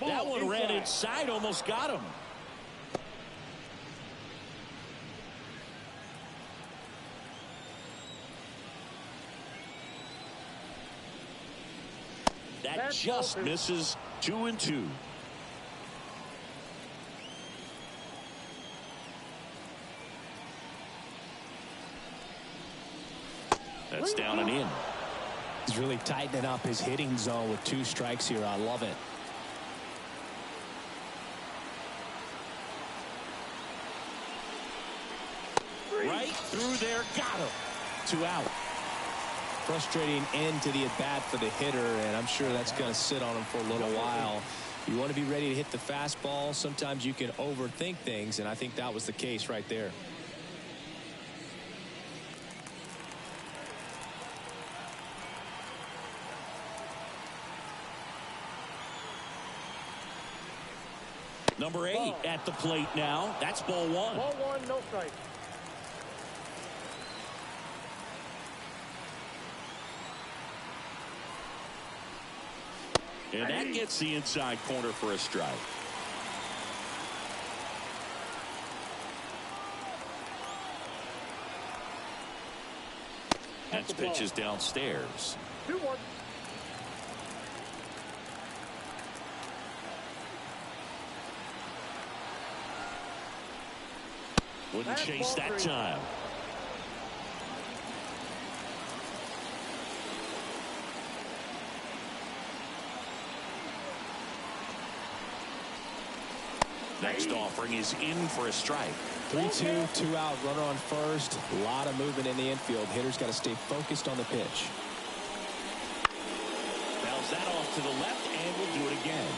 That one ran inside, almost got him. That just misses. 2-2. That's down and in. He's really tightening up his hitting zone with 2 strikes here. I love it. Right through there, got him. 2 out. Frustrating end to the at-bat for the hitter, and I'm sure that's going to sit on him for a little while. You want to be ready to hit the fastball. Sometimes you can overthink things, and I think that was the case right there. Number 8 at the plate now. That's ball 1. Ball 1, no strike. And that gets the inside corner for a strike. Next pitch is downstairs. 2-1. Wouldn't chase that time. Next offering is in for a strike. 3-2, 2 out, runner on first. A lot of movement in the infield. Hitter's got to stay focused on the pitch. Bounce that off to the left, and we'll do it again.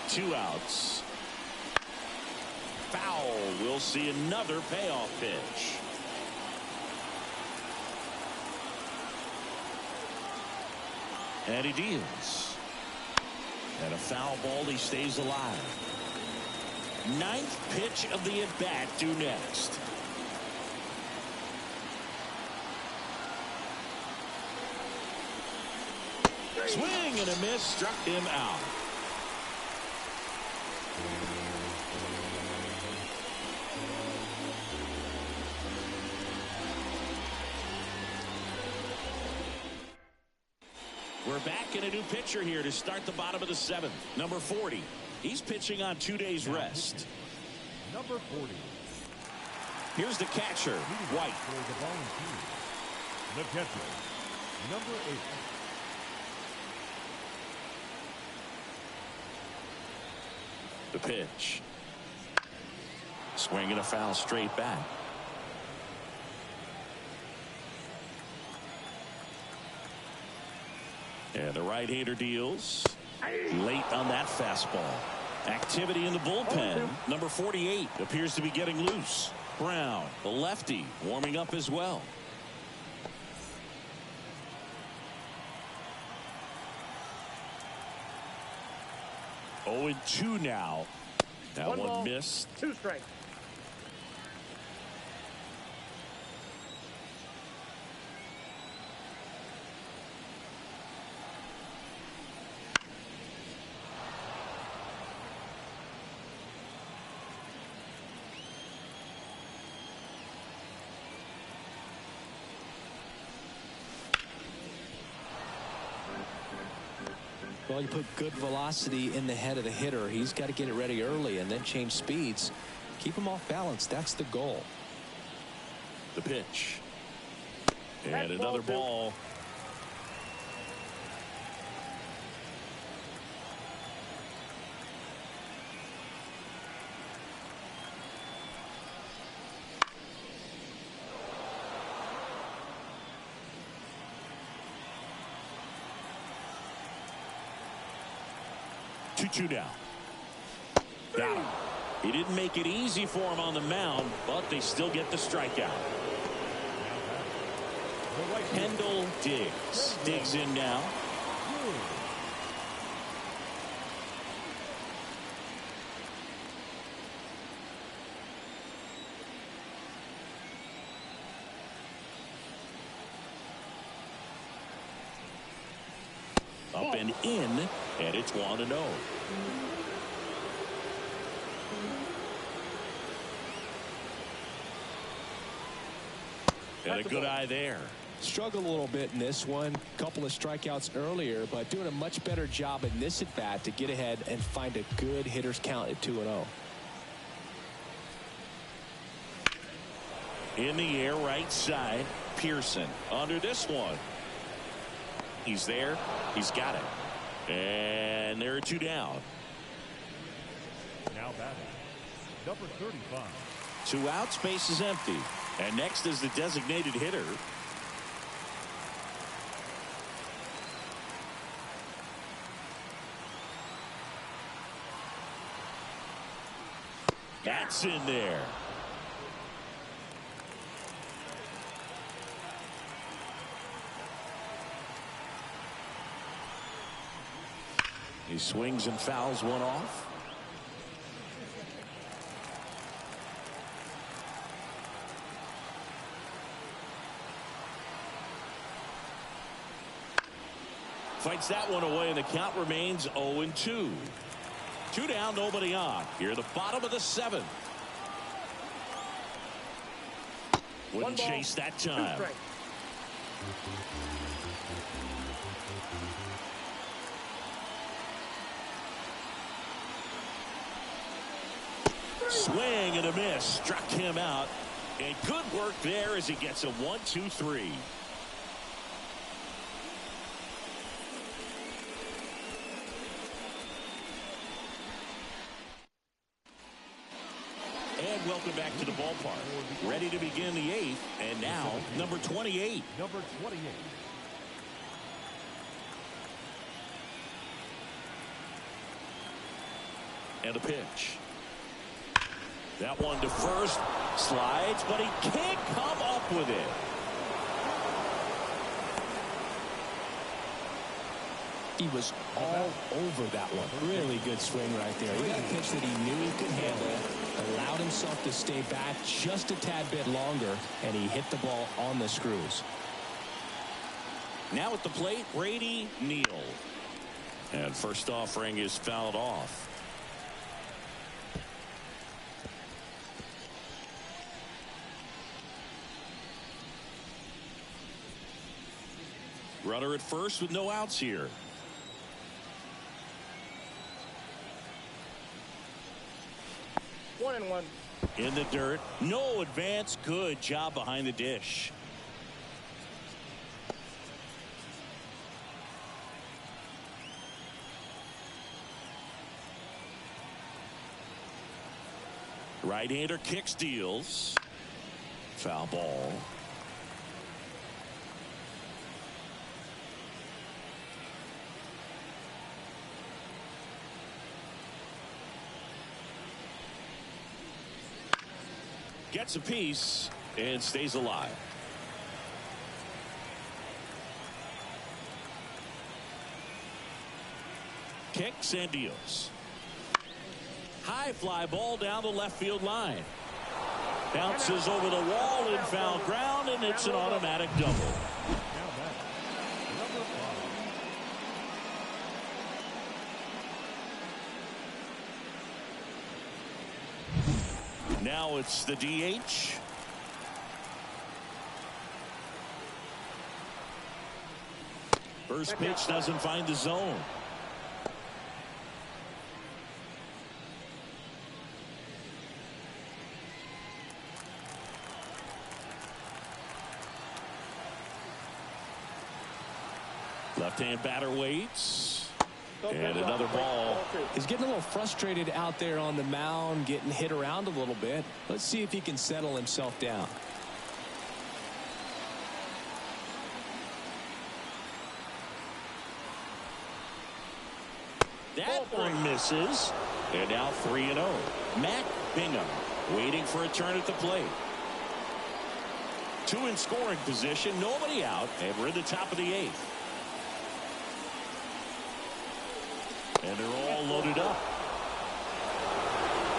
Two outs. Foul. We'll see another payoff pitch. And he deals. And a foul ball. He stays alive. 9th pitch of the at-bat due next. Swing and a miss. Struck him out. We're back in a new pitcher here to start the bottom of the 7th. Number 40. He's pitching on 2 days rest. Number 40. Here's the catcher, White. For the Volunteers. The catcher, number The pitch. Swing and a foul straight back. And the right-hander deals. Late on that fastball. Activity in the bullpen. Number 48 appears to be getting loose. Brown, the lefty, warming up as well. Oh, and 2 now. That One ball, missed. 2 strikes. Well, you put good velocity in the head of the hitter. He's got to get it ready early and then change speeds. Keep him off balance. That's the goal. The pitch. And another ball. Two down. Got him. He didn't make it easy for him on the mound, but they still get the strikeout. Kendall digs in now. Up and in, and it's 1-0. And a good eye there. Struggled a little bit in this one. Couple of strikeouts earlier, but doing a much better job in this at bat to get ahead and find a good hitter's count at 2-0. In the air, right side. Pearson under this one. He's there. He's got it. And there are 2 down. Now batting, number 35. 2 outs, base is empty. And next is the designated hitter. That's in there. He swings and fouls one off. Fights that one away, and the count remains 0-2. 2 down, nobody on. Here at the bottom of the 7th. Wouldn't chase that time. Swing and a miss. Struck him out. And good work there as he gets a 1-2-3. And welcome back to the ballpark. Ready to begin the 8th. And now, number 28. Number 28. And a pitch. That one to first. Slides, but he can't come up with it. He was all over that one. Really good swing right there. He got a pitch that he knew he could handle, allowed himself to stay back just a tad bit longer, and he hit the ball on the screws. Now at the plate, Brady Neal. And first offering is fouled off. Runner at first with no outs here. 1-1. In the dirt. No advance. Good job behind the dish. Right-hander kicks, deals. Foul ball. Gets a piece and stays alive. Kicks and deals. High fly ball down the left field line. Bounces over the wall in foul ground, and it's an automatic double. Now back. Number 5. Now it's the DH. First pitch doesn't find the zone. Left-hand batter waits. And another ball. He's getting a little frustrated out there on the mound, getting hit around a little bit. Let's see if he can settle himself down. That one misses. And now 3-0. Matt Bingham waiting for a turn at the plate. 2 in scoring position, nobody out, and we're in the top of the 8th. And they're all loaded up.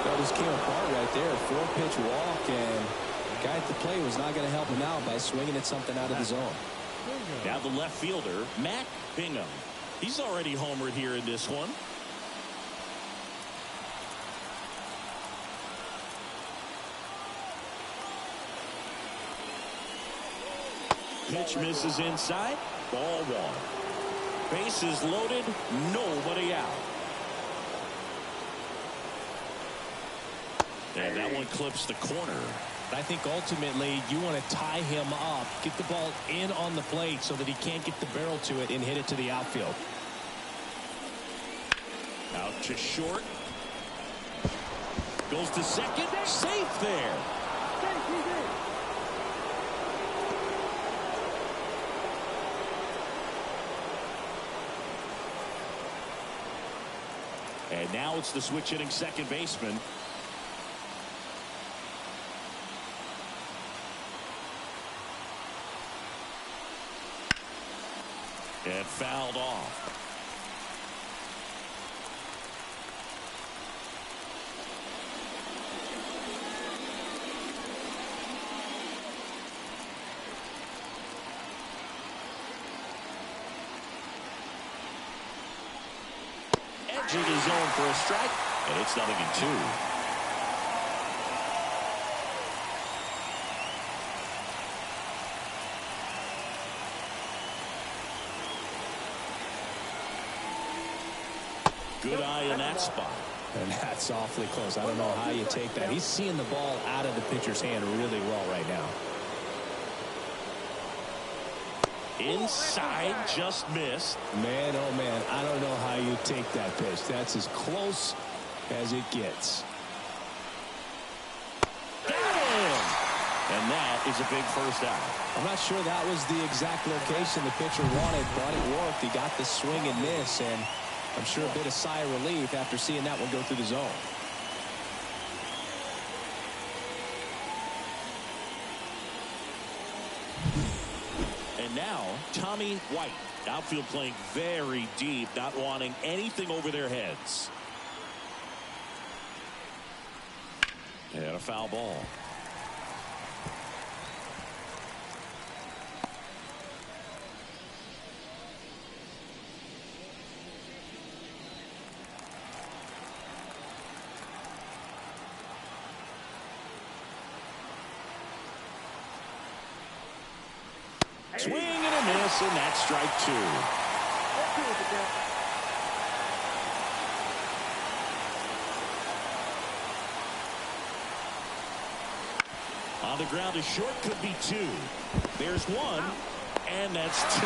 That just came apart right there. 4-pitch walk, and the guy at the plate was not going to help him out by swinging at something out of the zone. Now the left fielder, Matt Bingham. He's already homered here in this one. Pitch misses inside. Ball 1. Bases loaded, nobody out. And that one clips the corner. I think ultimately you want to tie him up, get the ball in on the plate so that he can't get the barrel to it and hit it to the outfield. Out to short. Goes to second. Safe there. And now it's the switch hitting second baseman. And fouled off. Edging his zone for a strike, and it's 0-2. Good eye in that spot. And that's awfully close. I don't know how you take that. He's seeing the ball out of the pitcher's hand really well right now. Inside, just missed. Man, oh man, I don't know how you take that pitch. That's as close as it gets. Got him! And that is a big first out. I'm not sure that was the exact location the pitcher wanted, but it worked. He got the swing and miss, and I'm sure a bit of sigh of relief after seeing that one go through the zone. And now, Tommy White. Outfield playing very deep, not wanting anything over their heads. And a foul ball. Swing and a miss, and that's strike 2. On the ground, a short could be 2. There's 1, and that's 2.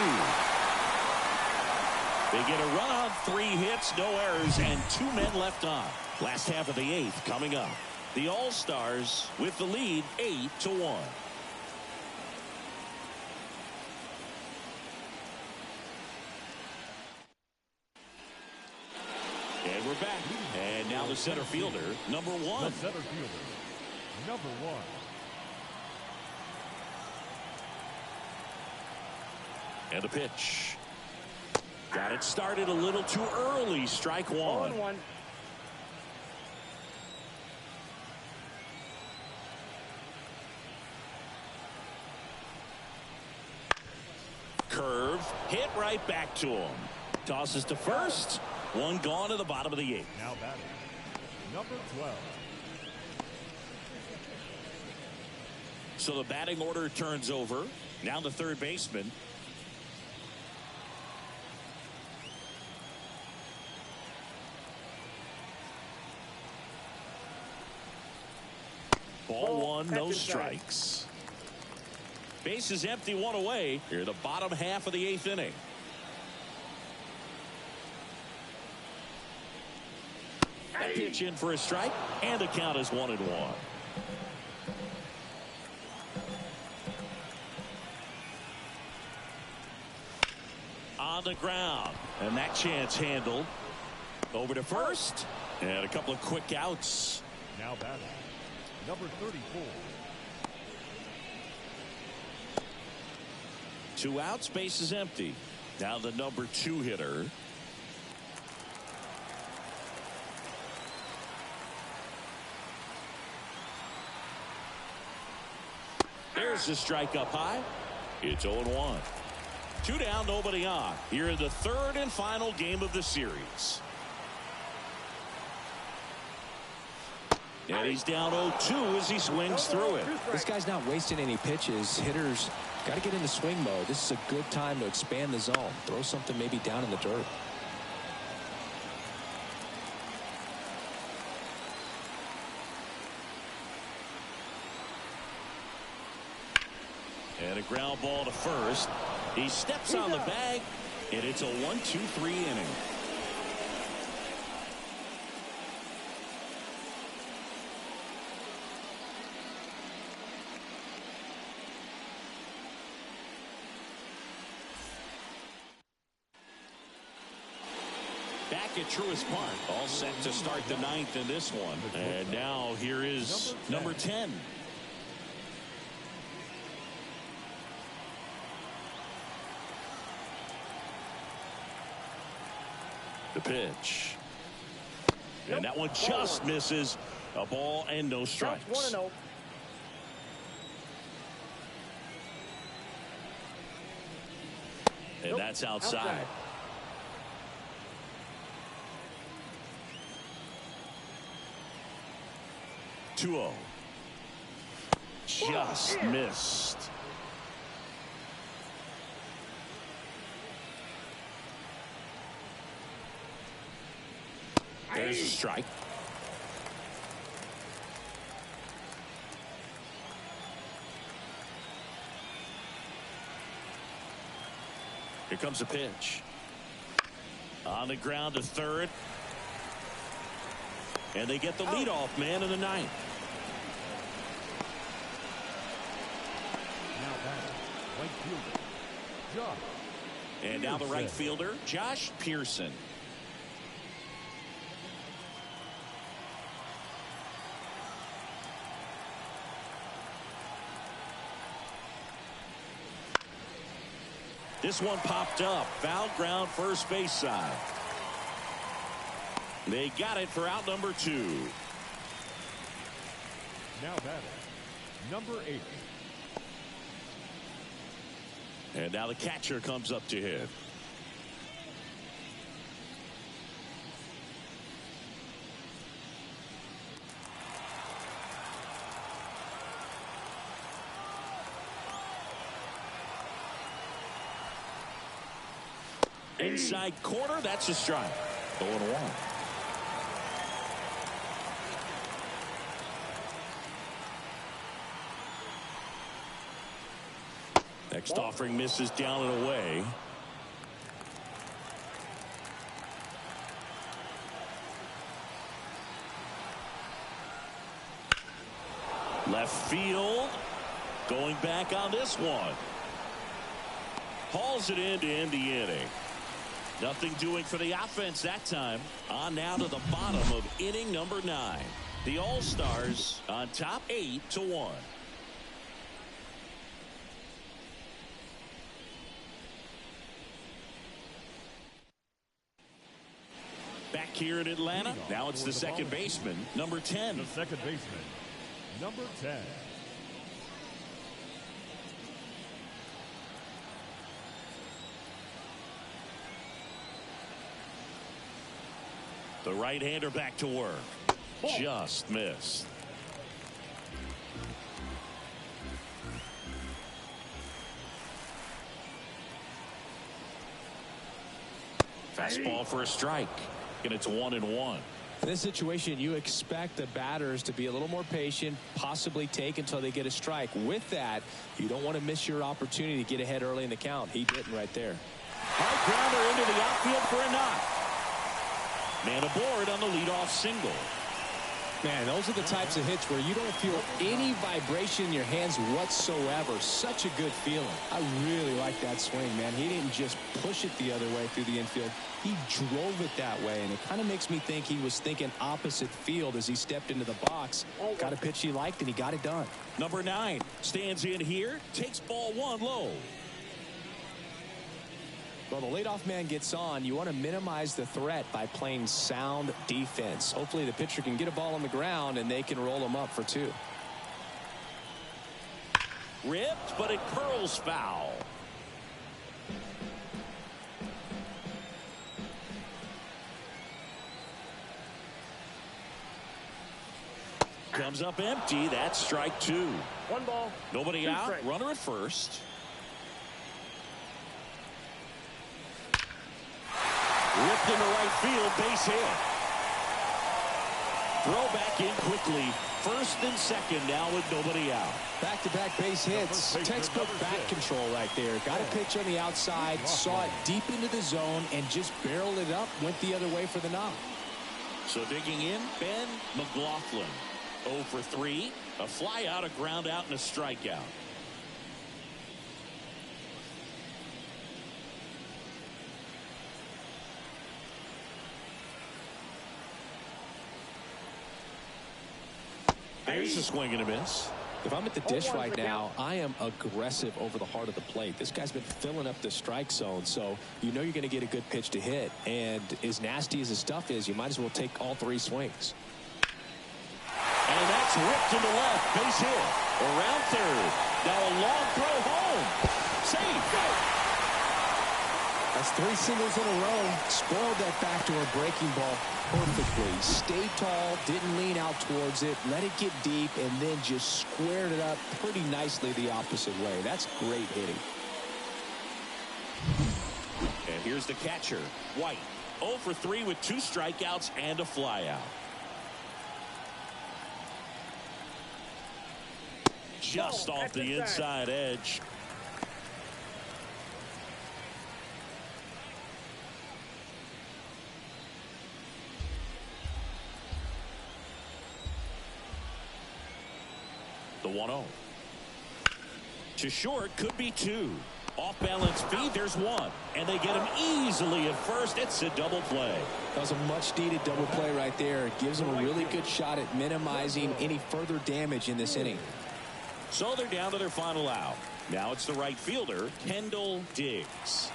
They get a run on 3 hits, no errors, and 2 men left on. Last half of the 8th coming up. The All-Stars with the lead 8-1. And we're back. And now the center fielder, number 1. The center fielder, number 1. And the pitch. Got it started a little too early. Strike 1. 0-1. Curve. Hit right back to him. Tosses to first. One gone to the bottom of the 8th. Now batting, number 12. So the batting order turns over. Now the third baseman. Ball 1, no strikes. Base is empty, 1 away. Here, the bottom half of the 8th inning. That pitch in for a strike, and the count is 1-1. On the ground, and that chance handled. Over to first, and a couple of quick outs. Now batting, number 34. 2 outs, base is empty. Now the number 2 hitter. There's the strike up high. It's 0-1. 2 down, nobody on. Here in the third and final game of the series. And he's down 0-2 as he swings through it. This guy's not wasting any pitches. Hitters got to get into swing mode. This is a good time to expand the zone. Throw something maybe down in the dirt. And a ground ball to first. He steps on the bag, and it's a 1-2-3 inning. Back at Truist Park, all set to start the 9th in this one. And now here is number 10. The pitch. And that one just misses. A ball and no strikes. 1-0. And that's outside. 2-0. Just missed. There's a strike. Here comes a pitch. On the ground to third. And they get the leadoff man in the 9th. Now batting, right fielder, Josh. And now the right fielder, Josh Pearson. This one popped up. Foul ground first base side. They got it for out number 2. Now batting, number 8. And now the catcher comes up to hit. Inside corner, that's a strike. 0-1. Next offering misses down and away. Left field. Going back on this one. Hauls it in to end the inning. Nothing doing for the offense that time. On now to the bottom of inning number 9. The All-Stars on top 8-1. Back here in Atlanta. Now it's the second baseman, number 10. The second baseman, number 10. The right-hander back to work. Just missed. Fastball for a strike. And it's 1-1. In this situation, you expect the batters to be a little more patient, possibly take until they get a strike. With that, you don't want to miss your opportunity to get ahead early in the count. He didn't right there. High grounder into the outfield for a knock. Man aboard on the leadoff single. Man, those are the types of hits where you don't feel any vibration in your hands whatsoever. Such a good feeling. I really like that swing, man. He didn't just push it the other way through the infield. He drove it that way, and it kind of makes me think he was thinking opposite field as he stepped into the box. Got a pitch he liked, and he got it done. Number 9 stands in here, takes ball 1 low. Well, the leadoff man gets on. You want to minimize the threat by playing sound defense. Hopefully the pitcher can get a ball on the ground and they can roll him up for 2. Ripped, but it curls foul. Comes up empty. That's strike 2. 1 ball. Nobody 2 out. strikes. Runner at first. Ripped into right field, base hit. Throw back in quickly. First and second now with nobody out. Back-to-back base hits. Textbook bat control right there. Got a pitch on the outside, saw it deep into the zone, and just barreled it up, went the other way for the knock. So digging in, Ben McLaughlin. 0 for 3. A fly out, a ground out, and a strikeout. There's a swing and a miss. If I'm at the dish right now, I am aggressive over the heart of the plate. This guy's been filling up the strike zone, so you know you're going to get a good pitch to hit. And as nasty as his stuff is, you might as well take all 3 swings. And that's ripped to the left. Base hit. Around third. Now a long throw home. Safe. That's 3 singles in a row. Spoiled that backdoor breaking ball perfectly. Stayed tall, didn't lean out towards it, let it get deep, and then just squared it up pretty nicely the opposite way. That's great hitting. And here's the catcher, White. 0 for 3 with 2 strikeouts and a flyout. Just off the inside edge. The 1-0. To short, could be 2. Off balance feed, there's 1. And they get him easily at first. It's a double play. That was a much needed double play right there. It gives them a really good shot at minimizing any further damage in this inning. So they're down to their final out. Now it's the right fielder, Kendall Diggs.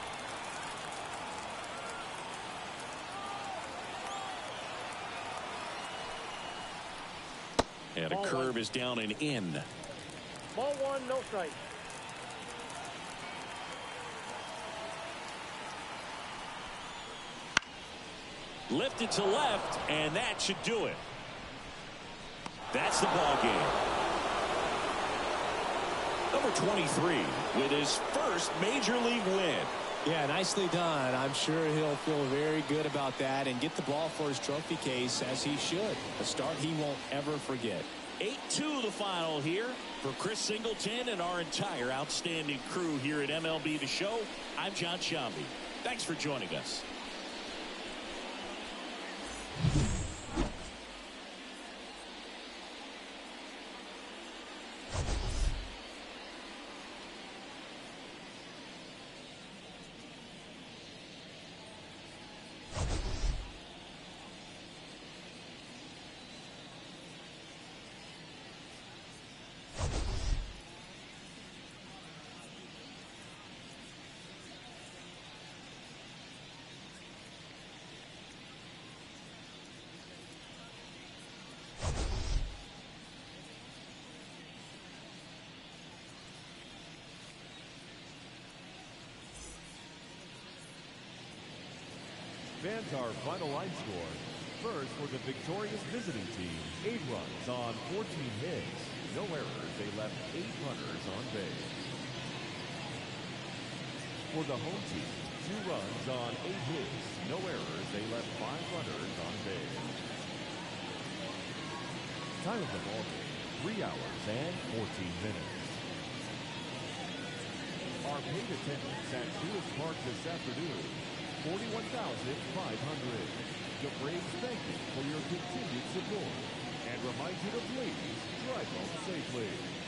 And a curve is down and in. Ball 1, no strike. Lifted to left, and that should do it. That's the ball game. Number 23 with his first major league win. Yeah, nicely done. I'm sure he'll feel very good about that and get the ball for his trophy case, as he should. A start he won't ever forget. 8-2 the final here for Chris Singleton and our entire outstanding crew here at MLB The Show. I'm John Shambi. Thanks for joining us. Fans, our final line score. First, for the victorious visiting team, 8 runs on 14 hits. No errors. They left 8 runners on base. For the home team, 2 runs on 8 hits. No errors. They left 5 runners on base. Time of the ball game, 3 hours and 14 minutes. Our paid attendance at Truist Park this afternoon, 41,500. The Braves thank you for your continued support and remind you to please drive home safely.